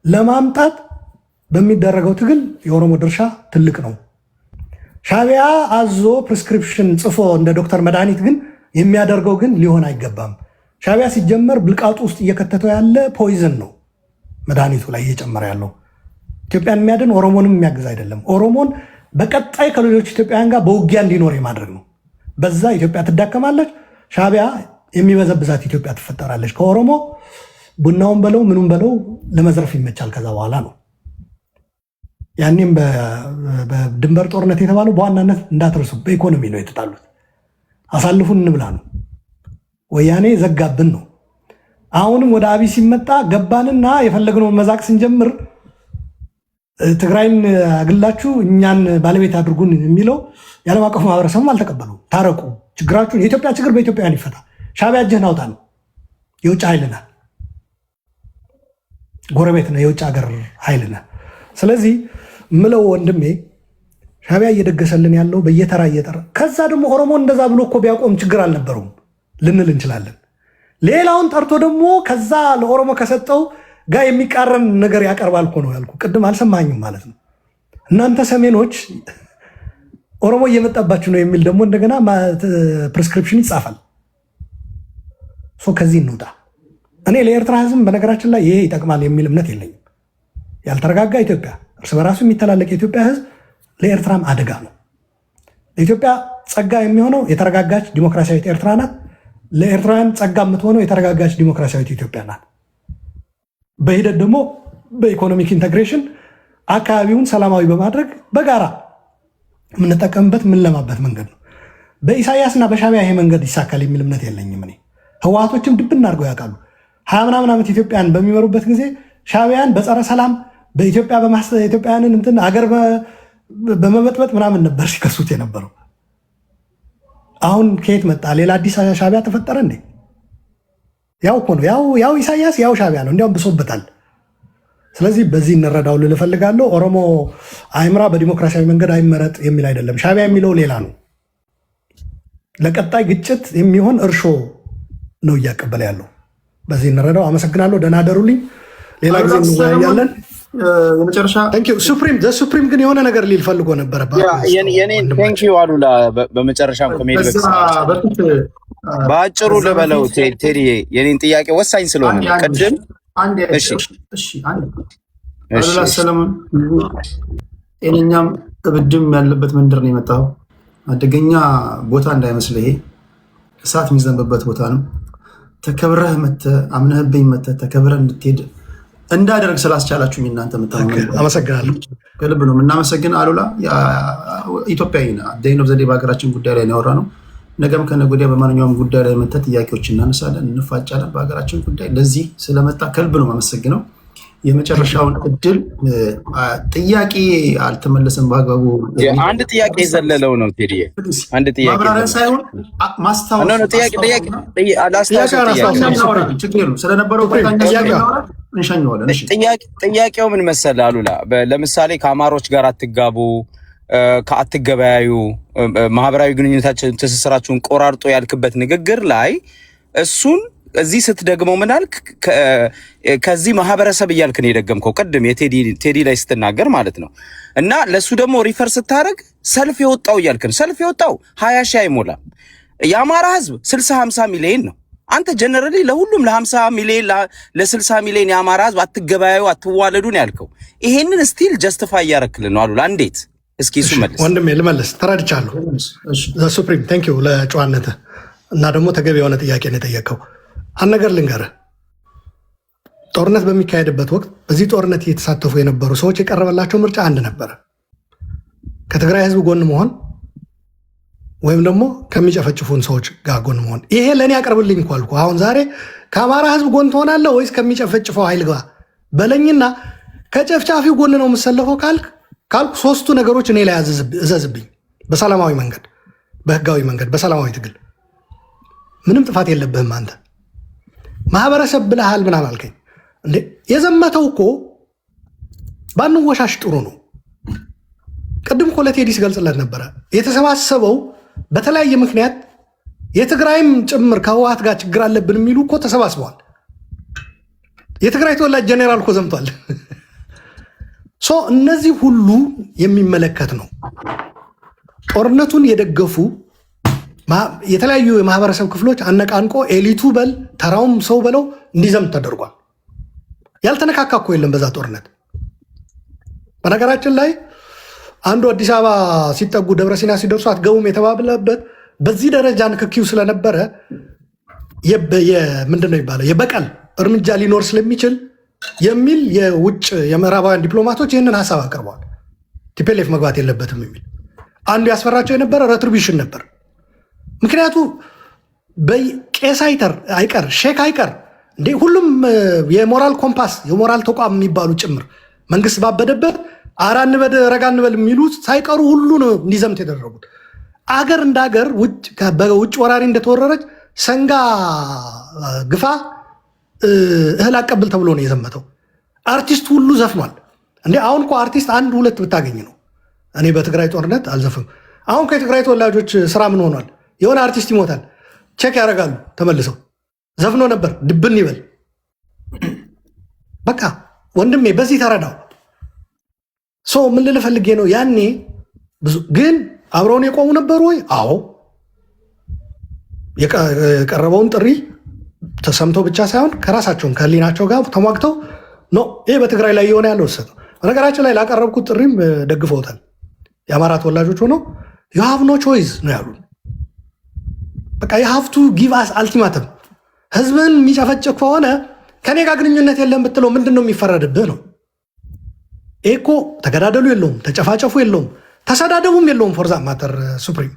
ለማምጣት በሚደረገው ትግል የኦሮሞ ድርሻ ትልቅ ነው። ሻዕቢያ አዞ ፕሪስክሪፕሽን ጽፎ እንደ ዶክተር መድኃኒት ግን የሚያደርገው ግን ሊሆን አይገባም። ሻዕቢያ ሲጀመር ብልቃጡ ውስጥ እየከተተው ያለ ፖይዝን ነው መድኃኒቱ ላይ እየጨመረ ያለው። ኢትዮጵያን የሚያድን ኦሮሞንም የሚያግዝ አይደለም። ኦሮሞን በቀጣይ ከሌሎች ኢትዮጵያውያን ጋር በውጊያ እንዲኖር የማድረግ ነው። በዛ ኢትዮጵያ ትዳከማለች። ሻዕቢያ የሚበዘብዛት ኢትዮጵያ ትፈጠራለች። ከኦሮሞ ቡናውን በለው ምኑም በለው ለመዝረፍ ይመቻል። ከዛ በኋላ ነው ያኔም በድንበር ጦርነት የተባለው በዋናነት እንዳትረሱ በኢኮኖሚ ነው የተጣሉት። አሳልፉን እንብላ ነው። ወያኔ ዘጋብን ነው። አሁንም ወደ አብይ ሲመጣ ገባንና የፈለግነውን መዛቅ ስንጀምር ትግራይን አግላችሁ እኛን ባለቤት አድርጉን የሚለው የዓለም አቀፉ ማህበረሰብም አልተቀበሉ። ታረቁ፣ ችግራችሁን የኢትዮጵያ ችግር በኢትዮጵያውያን ይፈታ። ሻዕቢያ እጅህን አውጣ ነው። የውጭ ኃይል ነህ፣ ጎረቤት ነህ፣ የውጭ ሀገር ኃይል ነህ። ስለዚህ ምለው ወንድሜ ሻዕቢያ እየደገሰልን ያለው በየተራ እየጠራ ከዛ ደግሞ ኦሮሞ እንደዛ ብሎ እኮ ቢያቆም ችግር አልነበረውም ልንል እንችላለን። ሌላውን ጠርቶ ደግሞ ከዛ ለኦሮሞ ከሰጠው ጋር የሚቃረን ነገር ያቀርባል እኮ ነው ያልኩ። ቅድም አልሰማኝም ማለት ነው። እናንተ ሰሜኖች ኦሮሞ እየመጣባችሁ ነው የሚል ደግሞ እንደገና ፕሪስክሪፕሽን ይጻፋል። ከዚህ እንውጣ። እኔ ለኤርትራ ህዝብ በነገራችን ላይ ይሄ ይጠቅማል የሚል እምነት የለኝም። ያልተረጋጋ ኢትዮጵያ፣ እርስ በራሱ የሚተላለቅ የኢትዮጵያ ህዝብ ለኤርትራም አደጋ ነው። ለኢትዮጵያ ጸጋ የሚሆነው የተረጋጋች ዲሞክራሲያዊት ኤርትራ ናት። ለኤርትራውያን ጸጋ የምትሆነው የተረጋጋች ዲሞክራሲያዊት ኢትዮጵያ ናት። በሂደት ደግሞ በኢኮኖሚክ ኢንተግሬሽን አካባቢውን ሰላማዊ በማድረግ በጋራ የምንጠቀምበት የምንለማበት መንገድ ነው። በኢሳያስና በሻቢያ ይሄ መንገድ ይሳካል የሚል እምነት የለኝም። እኔ ህወሓቶችም ድብን አድርገው ያውቃሉ። 20 ምናምን ዓመት ኢትዮጵያን በሚመሩበት ጊዜ ሻቢያን በጸረ ሰላም በኢትዮጵያ ኢትዮጵያውያንን እንትን አገር በመበጥበጥ ምናምን ነበር ሲከሱት የነበረው። አሁን ከየት መጣ? ሌላ አዲስ ሻቢያ ተፈጠረ እንዴ? ያው እኮ ነው፣ ያው ኢሳያስ ያው ሻቢያ ነው፣ እንዲያውም ብሶበታል። ስለዚህ በዚህ እንረዳው ልል እፈልጋለሁ። ኦሮሞ አይምራ በዲሞክራሲያዊ መንገድ አይመረጥ የሚል አይደለም። ሻቢያ የሚለው ሌላ ነው። ለቀጣይ ግጭት የሚሆን እርሾ ነው እያቀበለ ያለው። በዚህ እንረዳው። አመሰግናለሁ። ደህና አደሩልኝ። ሌላ ጊዜ እንወያያለን። የመጨረሻ ሱፕሪም ግን የሆነ ነገር ሊል ፈልጎ ነበረ። ቴንኪው አሉላ። በመጨረሻም ከመሄድ በፊት በአጭሩ ልበለው ቴዲ፣ የኔን ጥያቄ ወሳኝ ስለሆነ ቅድም አሉላ ሰለሞን ጤነኛም እብድም ያለበት መንደር ነው የመጣው። አደገኛ ቦታ እንዳይመስልህ፣ ይሄ እሳት የሚዘንብበት ቦታ ነው። ተከብረህ መተህ አምነህብኝ መተህ ተከብረህ እንድትሄድ እንዳደርግ ስላስቻላችሁኝ እናንተ አመሰግናለሁ። ከልብ ነው የምናመሰግን። አሉላ ኢትዮጵያዊ ደይኖ ዘዴ በሀገራችን ጉዳይ ላይ ያወራ ነው። ነገም ከነገ ወዲያ በማንኛውም ጉዳይ ላይ መተህ ጥያቄዎች እናነሳለን፣ እንፋጫለን በሀገራችን ጉዳይ። ለዚህ ስለመጣ ከልብ ነው የማመሰግነው። የመጨረሻውን እድል ጥያቄ አልተመለሰም በአግባቡ። አንድ ጥያቄ የዘለለው ነው ቴዲ፣ አንድ ጥያቄ ማብራሪያ ሳይሆን ማስታወስ ስለነበረው እንሸኘዋለን። ጥያቄው ምን መሰለህ አሉላ፣ ለምሳሌ ከአማሮች ጋር አትጋቡ፣ አትገበያዩ፣ ማህበራዊ ግንኙነታችን ትስስራችሁን ቆራርጦ ያልክበት ንግግር ላይ እሱን እዚህ ስትደግመው ምን አልክ? ከዚህ ማህበረሰብ እያልክ ነው የደገምከው ቅድም የቴዲ ላይ ስትናገር ማለት ነው። እና ለሱ ደግሞ ሪፈር ስታደርግ ሰልፍ የወጣው እያልክ ነው። ሰልፍ የወጣው 20 ሺህ አይሞላም። የአማራ ህዝብ 60-50 ሚሊዮን ነው። አንተ ጀነራሊ ለሁሉም ለ50 ሚሊዮን ለ60 ሚሊዮን የአማራ ህዝብ አትገበያዩ፣ አትዋለዱ ነው ያልከው። ይሄንን ስቲል ጀስቲፋይ እያረክልን ነው አሉላ። እንዴት? እስኪ እሱ መልስ። ወንድሜ ልመልስ፣ ተረድቻለሁ። ሱፕሪም ቴንኪው ለጨዋነትህ እና ደግሞ ተገቢ የሆነ ጥያቄ ነው የጠየቀው። አንድ ነገር ልንገርህ፣ ጦርነት በሚካሄድበት ወቅት በዚህ ጦርነት እየተሳተፉ የነበሩ ሰዎች የቀረበላቸው ምርጫ አንድ ነበረ፣ ከትግራይ ህዝብ ጎን መሆን ወይም ደግሞ ከሚጨፈጭፉን ሰዎች ጋር ጎን መሆን። ይሄ ለእኔ ያቀርብልኝ እኮ አልኩህ። አሁን ዛሬ ከአማራ ህዝብ ጎን ትሆናለህ ወይስ ከሚጨፈጭፈው ኃይል ጋር በለኝና ከጨፍጫፊው ጎን ነው የምሰለፈው ካልኩ ሶስቱ ነገሮች እኔ ላይ እዘዝብኝ። በሰላማዊ መንገድ፣ በህጋዊ መንገድ፣ በሰላማዊ ትግል። ምንም ጥፋት የለብህም አንተ። ማህበረሰብ ብለሃል ምናምን አልከኝ እንዴ? የዘመተው እኮ ባንወሻሽ ጥሩ ነው። ቅድም እኮ ለቴዲ ሲገልጽለት ነበረ። የተሰባሰበው በተለያየ ምክንያት የትግራይም ጭምር ከህወሓት ጋር ችግር አለብን የሚሉ እኮ ተሰባስበዋል። የትግራይ ተወላጅ ጄኔራል እኮ ዘምቷል። እነዚህ ሁሉ የሚመለከት ነው። ጦርነቱን የደገፉ የተለያዩ የማህበረሰብ ክፍሎች አነቃንቆ ኤሊቱ በል ተራውም ሰው በለው እንዲዘምት ተደርጓል። ያልተነካካ እኮ የለም በዛ ጦርነት። በነገራችን ላይ አንዱ አዲስ አበባ ሲጠጉ ደብረ ሲና ሲደርሱ አትገቡም የተባለበት በዚህ ደረጃ ንክኪው ስለነበረ ምንድን ነው ይባለው የበቀል እርምጃ ሊኖር ስለሚችል የሚል የውጭ የምዕራባውያን ዲፕሎማቶች ይህንን ሀሳብ አቅርበዋል። ቲፒኤልኤፍ መግባት የለበትም የሚል አንዱ ያስፈራቸው የነበረ ሬትሪቢሽን ነበር። ምክንያቱ በቄስ አይቀር ሼክ አይቀር እንዴ ሁሉም የሞራል ኮምፓስ የሞራል ተቋም የሚባሉ ጭምር መንግስት ባበደበት አራ እንበል ረጋ እንበል የሚሉ ሳይቀሩ ሁሉ ነው እንዲዘምት የደረጉት። አገር እንደ አገር በውጭ ወራሪ እንደተወረረች ሰንጋ ግፋ እህል አቀብል ተብሎ ነው የዘመተው። አርቲስት ሁሉ ዘፍኗል እንዴ። አሁን እኮ አርቲስት አንድ ሁለት ብታገኝ ነው። እኔ በትግራይ ጦርነት አልዘፍም። አሁን ከትግራይ ተወላጆች ስራ ምን ሆኗል? የሆነ አርቲስት ይሞታል፣ ቼክ ያደርጋሉ ተመልሰው ዘፍኖ ነበር ድብን ይበል። በቃ ወንድሜ በዚህ ተረዳው። ምን ልል ፈልጌ ነው፣ ያኔ ብዙ ግን አብረውን የቆሙ ነበሩ ወይ? አዎ። የቀረበውን ጥሪ ተሰምቶ ብቻ ሳይሆን ከራሳቸውን ከህሊናቸው ጋር ተሟግተው ነው ይህ በትግራይ ላይ የሆነ ያለው ወሰድ ነው። በነገራችን ላይ ላቀረብኩት ጥሪም ደግፈውታል። የአማራ ተወላጆች ሆነው ዩ ሃቭ ኖ ቾይስ ነው ያሉ። በቃ የሀፍቱ ጊቭ አስ አልቲማተም። ህዝብን የሚጨፈጭፍ ከሆነ ከኔ ጋር ግንኙነት የለም ብትለው ምንድን ነው የሚፈረድብህ ነው? ይሄ እኮ ተገዳደሉ የለውም፣ ተጨፋጨፉ የለውም፣ ተሰዳደቡም የለውም። ፎርዛ ማተር ሱፕሪም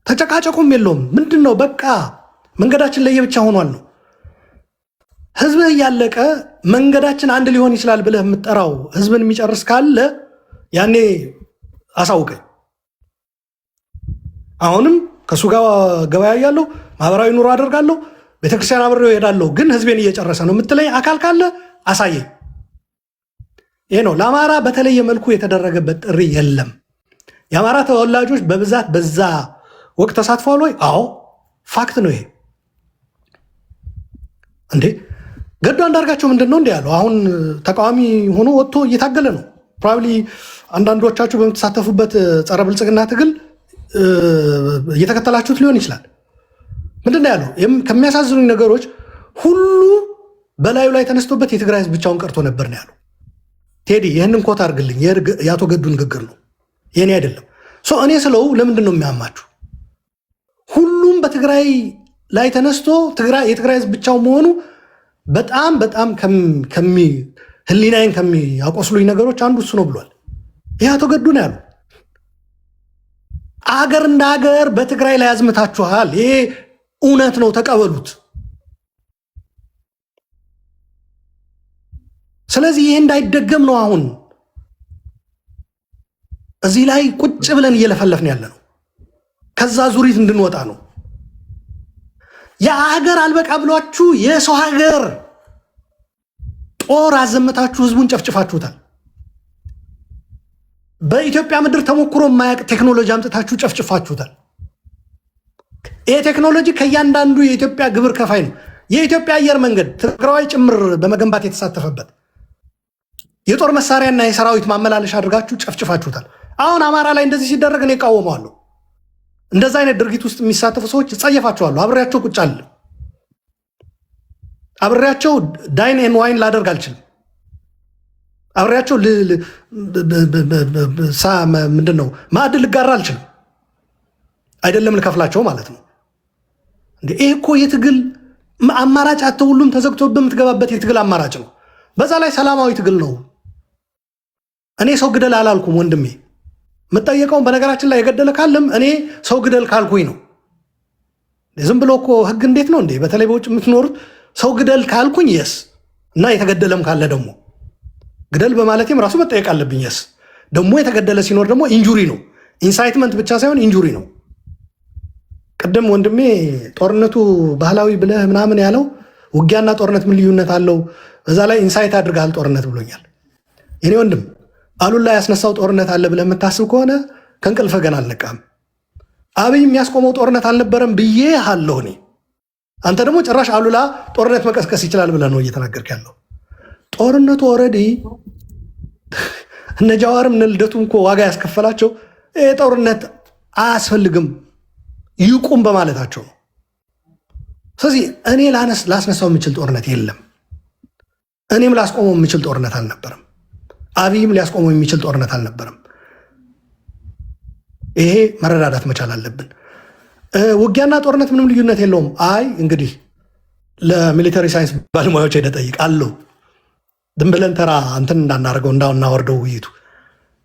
ተጨቃጨቁም የለውም። ምንድን ነው በቃ መንገዳችን ለየብቻ ሆኗል ነው። ህዝብህ እያለቀ መንገዳችን አንድ ሊሆን ይችላል ብለህ የምትጠራው ህዝብን የሚጨርስ ካለ ያኔ አሳውቀኝ። አሁንም ከእሱ ጋር ገበያ ያለው ማህበራዊ ኑሮ አደርጋለሁ፣ ቤተክርስቲያን አብሬው እሄዳለሁ፣ ግን ህዝቤን እየጨረሰ ነው የምትለኝ አካል ካለ አሳየኝ። ይሄ ነው። ለአማራ በተለየ መልኩ የተደረገበት ጥሪ የለም። የአማራ ተወላጆች በብዛት በዛ ወቅት ተሳትፈዋል ወይ? አዎ ፋክት ነው ይሄ። እንዴ ገዱ አንዳርጋቸው ምንድን ነው እንዲ ያለው? አሁን ተቃዋሚ ሆኖ ወጥቶ እየታገለ ነው። ፕሮባብሊ አንዳንዶቻችሁ በምትሳተፉበት ጸረ ብልጽግና ትግል እየተከተላችሁት ሊሆን ይችላል። ምንድን ነው ያለው? ከሚያሳዝኑኝ ነገሮች ሁሉ በላዩ ላይ ተነስቶበት የትግራይ ህዝብ ብቻውን ቀርቶ ነበር ነው ያለው። ቴዲ ይህንን ኮት አድርግልኝ። የአቶ ገዱ ንግግር ነው የኔ አይደለም። እኔ ስለው ለምንድን ነው የሚያማችሁ? ሁሉም በትግራይ ላይ ተነስቶ የትግራይ ህዝብ ብቻው መሆኑ በጣም በጣም ህሊናዬን ከሚያቆስሉኝ ነገሮች አንዱ እሱ ነው ብሏል። ይህ አቶ ገዱ ነው ያሉ። አገር እንደ ሀገር በትግራይ ላይ ያዝምታችኋል። ይሄ እውነት ነው፣ ተቀበሉት። ስለዚህ ይሄ እንዳይደገም ነው አሁን እዚህ ላይ ቁጭ ብለን እየለፈለፍን ያለ ነው። ከዛ ዙሪት እንድንወጣ ነው። የሀገር አልበቃ ብሏችሁ የሰው ሀገር ጦር አዘመታችሁ፣ ህዝቡን ጨፍጭፋችሁታል። በኢትዮጵያ ምድር ተሞክሮ የማያውቅ ቴክኖሎጂ አምጥታችሁ ጨፍጭፋችሁታል። ይሄ ቴክኖሎጂ ከእያንዳንዱ የኢትዮጵያ ግብር ከፋይ ነው። የኢትዮጵያ አየር መንገድ ትግራዋይ ጭምር በመገንባት የተሳተፈበት የጦር መሳሪያና የሰራዊት ማመላለሻ አድርጋችሁ ጨፍጭፋችሁታል። አሁን አማራ ላይ እንደዚህ ሲደረግ እኔ እቃወመዋለሁ። እንደዛ አይነት ድርጊት ውስጥ የሚሳተፉ ሰዎች እጸየፋቸዋለሁ። አብሬያቸው ቁጭ አለ አብሬያቸው ዳይን ኤን ዋይን ላደርግ አልችልም። አብሬያቸው ምንድን ነው ማዕድ ልጋራ አልችልም። አይደለም ልከፍላቸው ማለት ነው። ይህ እኮ የትግል አማራጭ አተ ሁሉም ተዘግቶብህ የምትገባበት የትግል አማራጭ ነው። በዛ ላይ ሰላማዊ ትግል ነው። እኔ ሰው ግደል አላልኩም ወንድሜ። የምጠየቀውን በነገራችን ላይ የገደለ ካለም እኔ ሰው ግደል ካልኩኝ ነው። ዝም ብሎ እኮ ህግ እንዴት ነው እንዴ? በተለይ በውጭ የምትኖሩት ሰው ግደል ካልኩኝ የስ እና የተገደለም ካለ ደግሞ ግደል በማለቴም ራሱ መጠየቅ አለብኝ። የስ ደግሞ የተገደለ ሲኖር ደግሞ ኢንጁሪ ነው። ኢንሳይትመንት ብቻ ሳይሆን ኢንጁሪ ነው። ቅድም ወንድሜ ጦርነቱ ባህላዊ ብለህ ምናምን ያለው ውጊያና ጦርነት ምን ልዩነት አለው? በዛ ላይ ኢንሳይት አድርገሃል ጦርነት ብሎኛል። የኔ ወንድም አሉላ ያስነሳው ጦርነት አለ ብለህ የምታስብ ከሆነ ከእንቅልፍ ገና አልነቃም። አብይ የሚያስቆመው ጦርነት አልነበረም ብዬ አለሁ እኔ። አንተ ደግሞ ጭራሽ አሉላ ጦርነት መቀስቀስ ይችላል ብለህ ነው እየተናገርክ ያለው። ጦርነቱ ኦልሬዲ እነ ጃዋርም እነ ልደቱም እኮ ዋጋ ያስከፈላቸው ይህ ጦርነት አያስፈልግም ይቁም በማለታቸው ነው። ስለዚህ እኔ ላስነሳው የሚችል ጦርነት የለም። እኔም ላስቆመው የሚችል ጦርነት አልነበረም። አብይም ሊያስቆመው የሚችል ጦርነት አልነበረም። ይሄ መረዳዳት መቻል አለብን። ውጊያና ጦርነት ምንም ልዩነት የለውም። አይ እንግዲህ ለሚሊተሪ ሳይንስ ባለሙያዎች ሄደህ ጠይቅ አለው። ዝም ብለን ተራ እንትን እንዳናደርገው እንዳናወርደው ውይይቱ።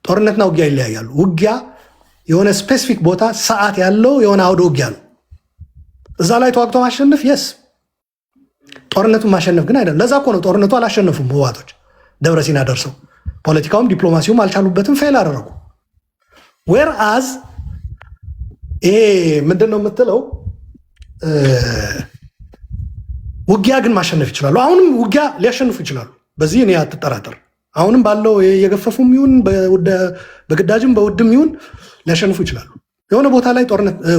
ጦርነትና ውጊያ ይለያያሉ። ውጊያ የሆነ ስፔሲፊክ ቦታ ሰዓት ያለው የሆነ አውደ ውጊያ ነው። እዛ ላይ ተዋግቶ ማሸነፍ የስ ጦርነቱን ማሸነፍ ግን አይደለም። ለዛ እኮ ነው ጦርነቱ አላሸነፉም ህወሓቶች ደብረ ሲና ደርሰው ፖለቲካውም ዲፕሎማሲውም አልቻሉበትም፣ ፌል አደረጉ። ዌር አዝ ይሄ ምንድን ነው የምትለው ውጊያ ግን ማሸነፍ ይችላሉ። አሁንም ውጊያ ሊያሸንፉ ይችላሉ። በዚህ እኔ አትጠራጠር። አሁንም ባለው የገፈፉም ይሁን በግዳጅም በውድም ይሁን ሊያሸንፉ ይችላሉ። የሆነ ቦታ ላይ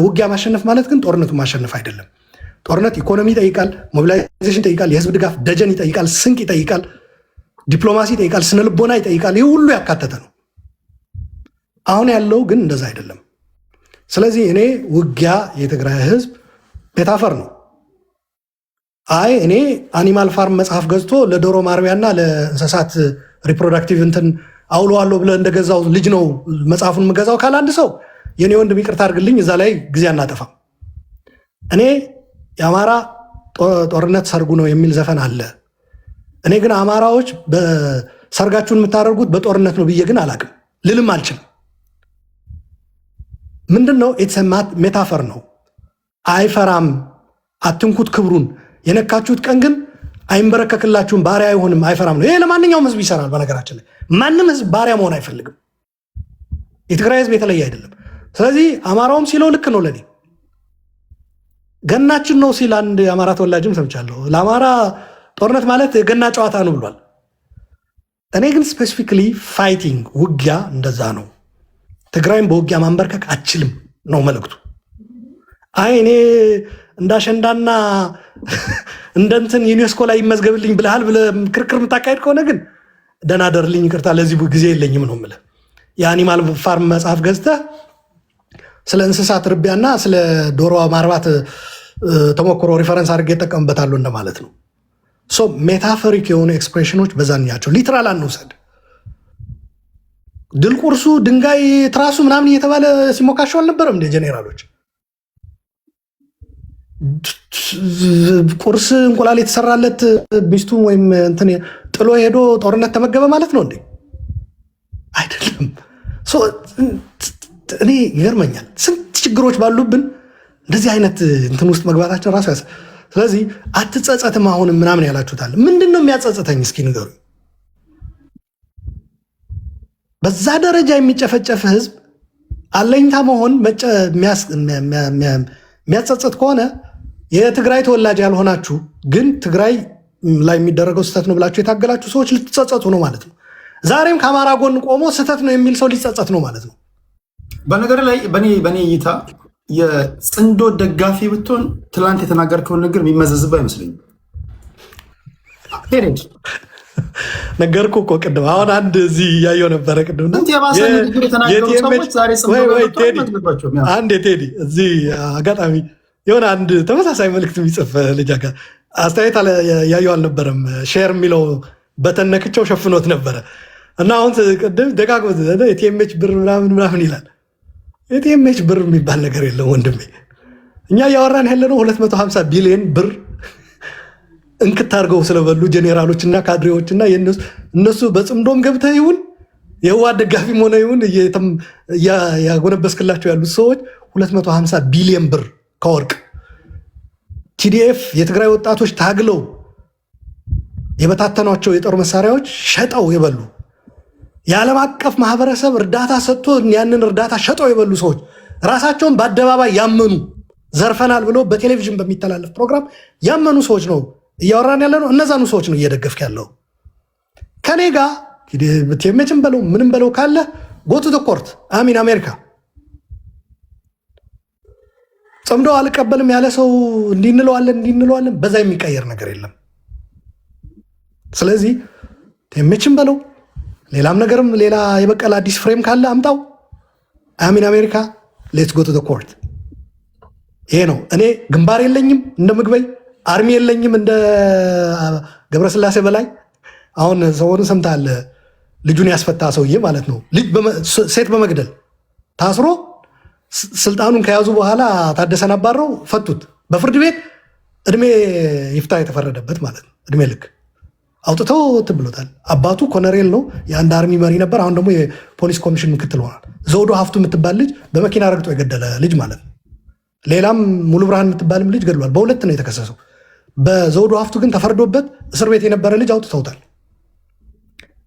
ውጊያ ማሸነፍ ማለት ግን ጦርነቱን ማሸነፍ አይደለም። ጦርነት ኢኮኖሚ ይጠይቃል፣ ሞቢላይዜሽን ይጠይቃል፣ የህዝብ ድጋፍ ደጀን ይጠይቃል፣ ስንቅ ይጠይቃል፣ ዲፕሎማሲ ይጠይቃል፣ ስነልቦና ይጠይቃል። ይህ ሁሉ ያካተተ ነው። አሁን ያለው ግን እንደዛ አይደለም። ስለዚህ እኔ ውጊያ የትግራይ ህዝብ ቤታፈር ነው። አይ እኔ አኒማል ፋርም መጽሐፍ ገዝቶ ለዶሮ ማርቢያና ለእንስሳት ሪፕሮዳክቲቭ እንትን አውለዋለሁ ብለህ እንደገዛው ልጅ ነው መጽሐፉን የምገዛው ካለ አንድ ሰው የኔ ወንድም ይቅርታ አድርግልኝ፣ እዛ ላይ ጊዜ አናጠፋም። እኔ የአማራ ጦርነት ሰርጉ ነው የሚል ዘፈን አለ። እኔ ግን አማራዎች ሰርጋችሁን የምታደርጉት በጦርነት ነው ብዬ ግን አላቅም፣ ልልም አልችልም። ምንድን ነው? ኢትስ ሜታፈር ነው። አይፈራም፣ አትንኩት ክብሩን። የነካችሁት ቀን ግን አይንበረከክላችሁም፣ ባሪያ አይሆንም፣ አይፈራም ነው። ይሄ ለማንኛውም ህዝብ ይሰራል። በነገራችን ላይ ማንም ህዝብ ባሪያ መሆን አይፈልግም። የትግራይ ህዝብ የተለየ አይደለም። ስለዚህ አማራውም ሲለው ልክ ነው። ለኔ ገናችን ነው ሲል አንድ የአማራ ተወላጅም ሰምቻለሁ። ለአማራ ጦርነት ማለት የገና ጨዋታ ነው ብሏል። እኔ ግን ስፔሲፊክሊ ፋይቲንግ ውጊያ እንደዛ ነው። ትግራይም በውጊያ ማንበርከክ አችልም ነው መልእክቱ። አይ እኔ እንዳሸንዳና እንደንትን ዩኔስኮ ላይ ይመዝገብልኝ ብለሃል ብለህ ክርክር የምታካሄድ ከሆነ ግን ደናደርልኝ፣ ይቅርታ ለዚህ ጊዜ የለኝም ነው የምልህ። የአኒማል ፋርም መጽሐፍ ገዝተህ ስለ እንስሳት ርቢያና ስለ ዶሮ ማርባት ተሞክሮ ሪፈረንስ አድርጌ እጠቀምበታለሁ እንደማለት ነው። ሜታፎሪክ የሆኑ ኤክስፕሬሽኖች በዛኛቸው ሊትራል አንውሰድ። ድል ቁርሱ ድንጋይ ትራሱ ምናምን እየተባለ ሲሞካሸው አልነበረም እንደ ጄኔራሎች? ቁርስ እንቁላል የተሰራለት ሚስቱ ወይም እንትን ጥሎ ሄዶ ጦርነት ተመገበ ማለት ነው እንዴ? አይደለም። እኔ ይገርመኛል ስንት ችግሮች ባሉብን እንደዚህ አይነት እንትን ውስጥ መግባታችን ራሱ ያስ ስለዚህ አትጸጸትም አሁንም ምናምን ያላችሁታል። ምንድን ነው የሚያጸጽተኝ? እስኪ ንገሩ። በዛ ደረጃ የሚጨፈጨፍ ህዝብ አለኝታ መሆን የሚያጸጽት ከሆነ የትግራይ ተወላጅ ያልሆናችሁ ግን ትግራይ ላይ የሚደረገው ስህተት ነው ብላችሁ የታገላችሁ ሰዎች ልትጸጸቱ ነው ማለት ነው። ዛሬም ከአማራ ጎን ቆሞ ስህተት ነው የሚል ሰው ሊጸጸት ነው ማለት ነው። በነገር ላይ በእኔ እይታ የጽንዶ ደጋፊ ብትሆን ትላንት የተናገርከውን ነገር የሚመዘዝብ አይመስለኝም። ነገርኩ እኮ ቅድም። አሁን አንድ እዚህ እያየው ነበረ ቅድም አንድ ቴዲ እዚህ አጋጣሚ የሆነ አንድ ተመሳሳይ መልዕክት የሚጽፍ ልጅ አስተያየት ያየው አልነበረም። ሼር የሚለው በተነክቸው ሸፍኖት ነበረ እና አሁን ቅድም ደጋግሞ የቲኤምኤች ብር ምናምን ይላል። የቲኤምኤች ብር የሚባል ነገር የለም ወንድሜ። እኛ እያወራን ያለነው 250 ቢሊዮን ብር እንክት አድርገው ስለበሉ ጄኔራሎችና ካድሬዎችና እነሱ በጽምዶም ገብተህ ይሁን የህወሓት ደጋፊም ሆነ ይሁን ያጎነበስክላቸው ያሉት ሰዎች 250 ቢሊዮን ብር ከወርቅ ቲዲኤፍ የትግራይ ወጣቶች ታግለው የበታተኗቸው የጦር መሳሪያዎች ሸጠው የበሉ የዓለም አቀፍ ማህበረሰብ እርዳታ ሰጥቶ ያንን እርዳታ ሸጠው የበሉ ሰዎች ራሳቸውን በአደባባይ ያመኑ ዘርፈናል ብሎ በቴሌቪዥን በሚተላለፍ ፕሮግራም ያመኑ ሰዎች ነው እያወራን ያለ ነው። እነዛኑ ሰዎች ነው እየደገፍክ ያለው። ከኔ ጋር ቴሜችን በለው ምንም በለው ካለ ጎቱ ተኮርት አሚን አሜሪካ ጸምዶ አልቀበልም ያለ ሰው እንዲንለዋለን በዛ የሚቀየር ነገር የለም። ስለዚህ ቴሜችን በለው ሌላም ነገርም ሌላ የበቀል አዲስ ፍሬም ካለ አምጣው። አሚን አሜሪካ ሌትስ ጎ ቱ ኮርት። ይሄ ነው። እኔ ግንባር የለኝም እንደ ምግበይ፣ አርሚ የለኝም እንደ ገብረስላሴ በላይ። አሁን ሰሞኑን ሰምተሃል፣ ልጁን ያስፈታ ሰውዬ ማለት ነው። ሴት በመግደል ታስሮ ስልጣኑን ከያዙ በኋላ ታደሰን አባረው ፈቱት። በፍርድ ቤት እድሜ ይፍታ የተፈረደበት ማለት ነው። እድሜ ልክ አውጥተው ትብሎታል። አባቱ ኮሎኔል ነው፣ የአንድ አርሚ መሪ ነበር። አሁን ደግሞ የፖሊስ ኮሚሽን ምክትል ሆኗል። ዘውዱ ሀፍቱ የምትባል ልጅ በመኪና ረግጦ የገደለ ልጅ ማለት ነው። ሌላም ሙሉ ብርሃን የምትባልም ልጅ ገድሏል። በሁለት ነው የተከሰሰው። በዘውዱ ሀፍቱ ግን ተፈርዶበት እስር ቤት የነበረ ልጅ አውጥተውታል።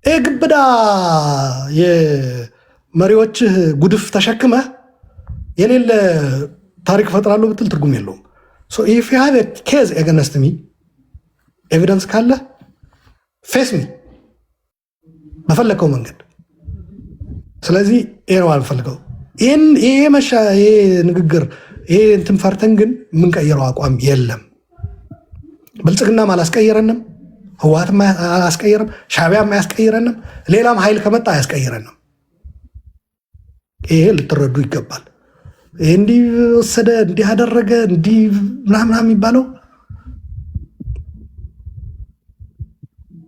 ይህ ግብዳ የመሪዎችህ ጉድፍ ተሸክመህ የሌለ ታሪክ ፈጥራለሁ ብትል ትርጉም የለውም። ኢፍ ዩ ሃቭ ኬዝ ኤገነስት ሚ ኤቪደንስ ካለ ፌስ ሚ በፈለከው መንገድ። ስለዚህ ይሄ ነው አልፈልገው። ይሄ ንግግር ይሄ እንትን ፈርተን ግን የምንቀይረው አቋም የለም። ብልጽግናም አላስቀየረንም፣ ህወሓትም አላስቀየረም፣ ሻዕቢያም አያስቀይረንም፣ ሌላም ኃይል ከመጣ አያስቀይረንም። ይሄ ልትረዱ ይገባል። ይሄ እንዲህ ወሰደ እንዲህ አደረገ እንዲህ ምናምን የሚባለው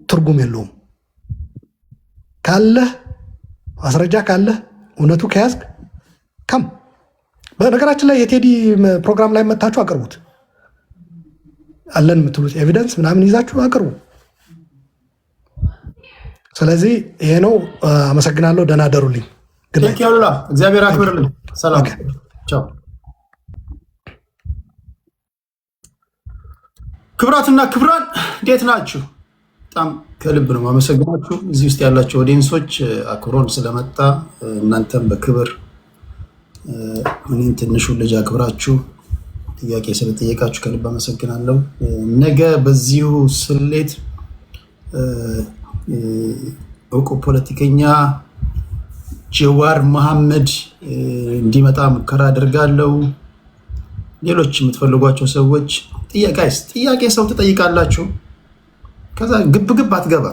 ትርጉም የለውም። ካለህ ማስረጃ ካለህ እውነቱ ከያዝክ ከም በነገራችን ላይ የቴዲ ፕሮግራም ላይ መታችሁ አቅርቡት። አለን የምትሉት ኤቪደንስ ምናምን ይዛችሁ አቅርቡ። ስለዚህ ይሄ ነው። አመሰግናለሁ። ደህና ደሩልኝ። ያሉላ እግዚአብሔር አክብርልን። ሰላም ቻው። ክብራትና ክብራን እንዴት ናችሁ? በጣም ከልብ ነው ማመሰግናችሁ። እዚህ ውስጥ ያላችሁ ኦዲየንሶች አክብሮን ስለመጣ እናንተም በክብር እኔን ትንሹን ልጅ አክብራችሁ ጥያቄ ስለጠየቃችሁ ከልብ አመሰግናለሁ። ነገ በዚሁ ስሌት እውቁ ፖለቲከኛ ጀዋር መሐመድ እንዲመጣ ሙከራ አድርጋለሁ። ሌሎች የምትፈልጓቸው ሰዎች ጥያቄ ሰው ትጠይቃላችሁ። ከዛ ግብግብ አትገባ፣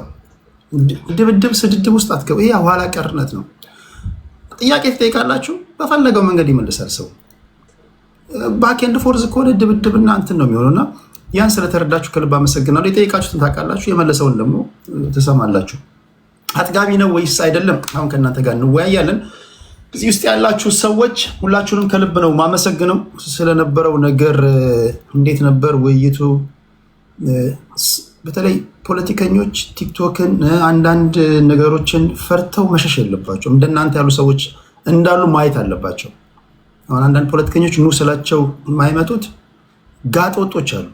ድብድብ ስድድብ ውስጥ አትገባ። ይሄ ኋላ ቀርነት ነው። ጥያቄ ትጠይቃላችሁ፣ በፈለገው መንገድ ይመልሳል ሰው። ባክኤንድ ፎርዝ ከሆነ ድብድብና እንትን ነው የሚሆነውና ያን ስለተረዳችሁ ከልብ አመሰግናለሁ። የጠየቃችሁትን ታውቃላችሁ፣ የመለሰውን ደግሞ ትሰማላችሁ። አጥጋቢ ነው ወይስ አይደለም? አሁን ከእናንተ ጋር እንወያያለን። እዚህ ውስጥ ያላችሁ ሰዎች ሁላችሁንም ከልብ ነው ማመሰግነው ስለነበረው ነገር። እንዴት ነበር ውይይቱ? በተለይ ፖለቲከኞች ቲክቶክን፣ አንዳንድ ነገሮችን ፈርተው መሸሽ የለባቸው። እንደናንተ ያሉ ሰዎች እንዳሉ ማየት አለባቸው። አሁን አንዳንድ ፖለቲከኞች ኑ ስላቸው የማይመጡት ጋጦጦች አሉ።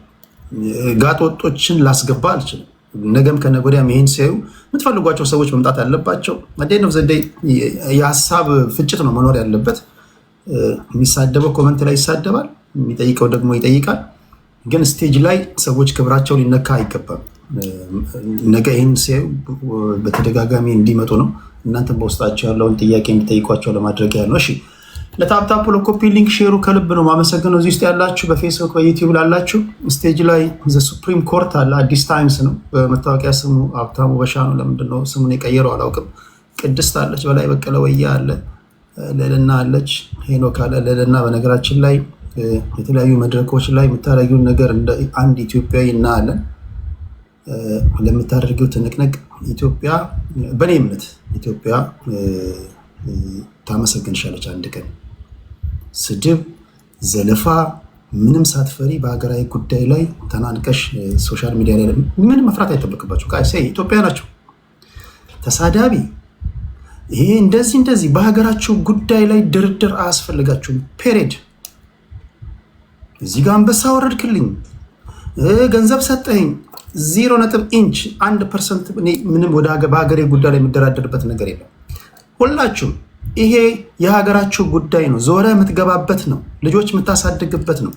ጋጦጦችን ላስገባ አልችልም። ነገም ከነገ ወዲያም ይሄን ሲያዩ የምትፈልጓቸው ሰዎች መምጣት አለባቸው። አዴን ኦፍ ዘ ዴይ የሀሳብ ፍጭት ነው መኖር ያለበት። የሚሳደበው ኮመንት ላይ ይሳደባል፣ የሚጠይቀው ደግሞ ይጠይቃል። ግን ስቴጅ ላይ ሰዎች ክብራቸው ሊነካ አይገባም። ነገ ይህን ሲያዩ በተደጋጋሚ እንዲመጡ ነው። እናንተም በውስጣቸው ያለውን ጥያቄ እንዲጠይቋቸው ለማድረግ ያለው። እሺ፣ ለታፕታፕ ለኮፒ ሊንክ ሼሩ ከልብ ነው ማመሰግነው። እዚህ ውስጥ ያላችሁ በፌስቡክ በዩቲዩብ ላላችሁ ስቴጅ ላይ ዘ ሱፕሪም ኮርት አለ። አዲስ ታይምስ ነው በመታወቂያ ስሙ ሀብታሙ በሻ ነው። ለምንድነው ስሙን የቀየረው አላውቅም። ቅድስት አለች፣ በላይ በቀለ ወያ አለ፣ ልዕልና አለች፣ ሄኖክ አለ። ልዕልና በነገራችን ላይ የተለያዩ መድረኮች ላይ የምታደርጊውን ነገር እንደ አንድ ኢትዮጵያዊ እናያለን። ለምታደርጊው ትንቅንቅ ኢትዮጵያ፣ በእኔ እምነት ኢትዮጵያ ታመሰግንሻለች። አንድ ቀን ስድብ፣ ዘለፋ ምንም ሳትፈሪ በሀገራዊ ጉዳይ ላይ ተናንቀሽ ሶሻል ሚዲያ ላይ ምንም መፍራት አይጠበቅባቸው። ኢትዮጵያ ናቸው ተሳዳቢ ይሄ እንደዚህ በሀገራቸው ጉዳይ ላይ ድርድር አያስፈልጋችሁም። ፔሬድ። እዚህ ጋር አንበሳ ወረድክልኝ፣ ገንዘብ ሰጠኝ፣ 0 ኢንች 1% ምንም በሀገሬ ጉዳይ ላይ የሚደራደርበት ነገር የለም። ሁላችሁም ይሄ የሀገራችሁ ጉዳይ ነው። ዞረ የምትገባበት ነው። ልጆች የምታሳድግበት ነው።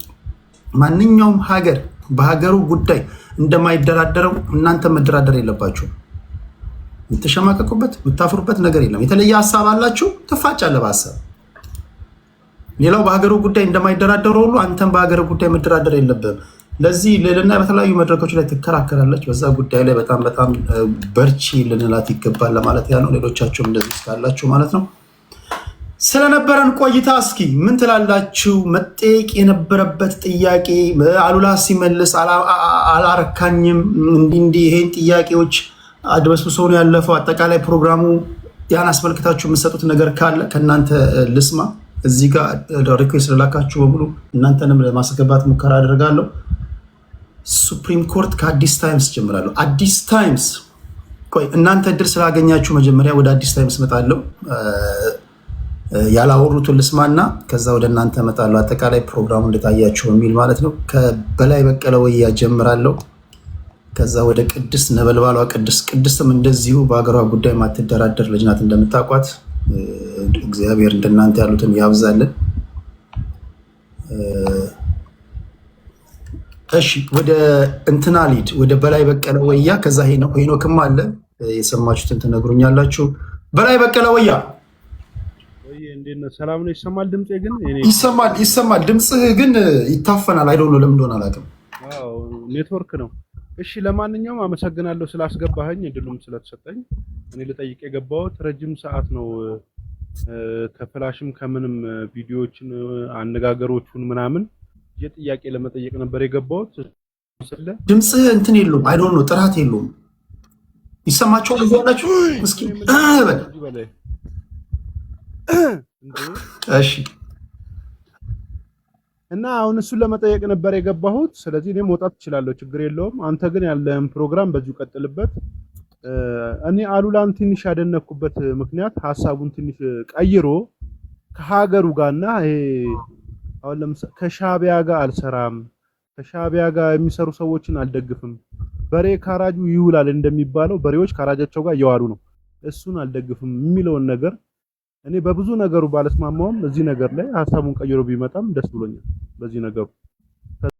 ማንኛውም ሀገር በሀገሩ ጉዳይ እንደማይደራደረው እናንተ መደራደር የለባችሁ። የምትሸማቀቁበት የምታፍሩበት ነገር የለም። የተለየ ሀሳብ አላችሁ፣ ትፋጫለህ በሀሳብ። ሌላው በሀገሩ ጉዳይ እንደማይደራደረው ሁሉ አንተም በሀገሩ ጉዳይ መደራደር የለብህም። ለዚህ ልዕልና በተለያዩ መድረኮች ላይ ትከራከራለች። በዛ ጉዳይ ላይ በጣም በርቺ ልንላት ይገባል ለማለት ያለው። ሌሎቻችሁም እንደዚህ እስካላችሁ ማለት ነው። ስለነበረን ቆይታ እስኪ ምን ትላላችሁ? መጠየቅ የነበረበት ጥያቄ አሉላ ሲመልስ አላረካኝም፣ እንዲህ ይሄን ጥያቄዎች አድበስብሶ ነው ያለፈው። አጠቃላይ ፕሮግራሙ ያን አስመልክታችሁ የምትሰጡት ነገር ካለ ከእናንተ ልስማ። እዚህ ጋር ሪኩዌስት ልላካችሁ በሙሉ እናንተንም ለማስገባት ሙከራ አድርጋለሁ። ሱፕሪም ኮርት ከአዲስ ታይምስ ጀምራለሁ። አዲስ ታይምስ ቆይ እናንተ እድል ስላገኛችሁ መጀመሪያ ወደ አዲስ ታይምስ እመጣለሁ። ያላወሩትን ልስማና ከዛ ወደ እናንተ እመጣለሁ። አጠቃላይ ፕሮግራሙ እንደታያችሁ የሚል ማለት ነው። ከበላይ በቀለ ወያ ጀምራለሁ። ከዛ ወደ ቅድስት ነበልባሏ ቅድስትም እንደዚሁ በሀገሯ ጉዳይ ማትደራደር ልጅ ናት እንደምታውቋት። እግዚአብሔር እንደናንተ ያሉትን ያብዛልን። እሺ ወደ እንትና ሊድ ወደ በላይ በቀለ ወያ፣ ከዛ ሄኖክም አለ። የሰማችሁትን ትነግሩኛላችሁ። በላይ በቀለ ወያ ሰላም ነው? ይሰማል? ድምጼ ግን ይሰማል። ድምፅህ ግን ይታፈናል። አይዶ ነው ለምን እንደሆነ አላውቅም። ኔትወርክ ነው። እሺ ለማንኛውም አመሰግናለሁ ስላስገባኸኝ፣ እድሉም ስለተሰጠኝ። እኔ ልጠይቅ የገባሁት ረጅም ሰዓት ነው። ከፍላሽም ከምንም ቪዲዮዎችን አነጋገሮቹን ምናምን የጥያቄ ለመጠየቅ ነበር የገባሁት። ድምፅህ እንትን የለውም። አይዶ ነው ጥራት የለውም። ይሰማችኋል? እዚህ ያላችሁ እስኪ እሺ እና አሁን እሱን ለመጠየቅ ነበር የገባሁት። ስለዚህ እኔ መውጣት እችላለሁ፣ ችግር የለውም። አንተ ግን ያለህን ፕሮግራም በዚሁ ቀጥልበት። እኔ አሉላን ትንሽ ያደነኩበት ምክንያት ሐሳቡን ትንሽ ቀይሮ ከሀገሩ ጋርና ይሄ አሁን ለምሳሌ ከሻቢያ ጋር አልሰራም፣ ከሻቢያ ጋር የሚሰሩ ሰዎችን አልደግፍም፣ በሬ ካራጁ ይውላል እንደሚባለው በሬዎች ካራጃቸው ጋር እየዋሉ ነው፣ እሱን አልደግፍም የሚለውን ነገር እኔ በብዙ ነገሩ ባለስማማውም እዚህ ነገር ላይ ሐሳቡን ቀይሮ ቢመጣም ደስ ብሎኛል በዚህ ነገሩ።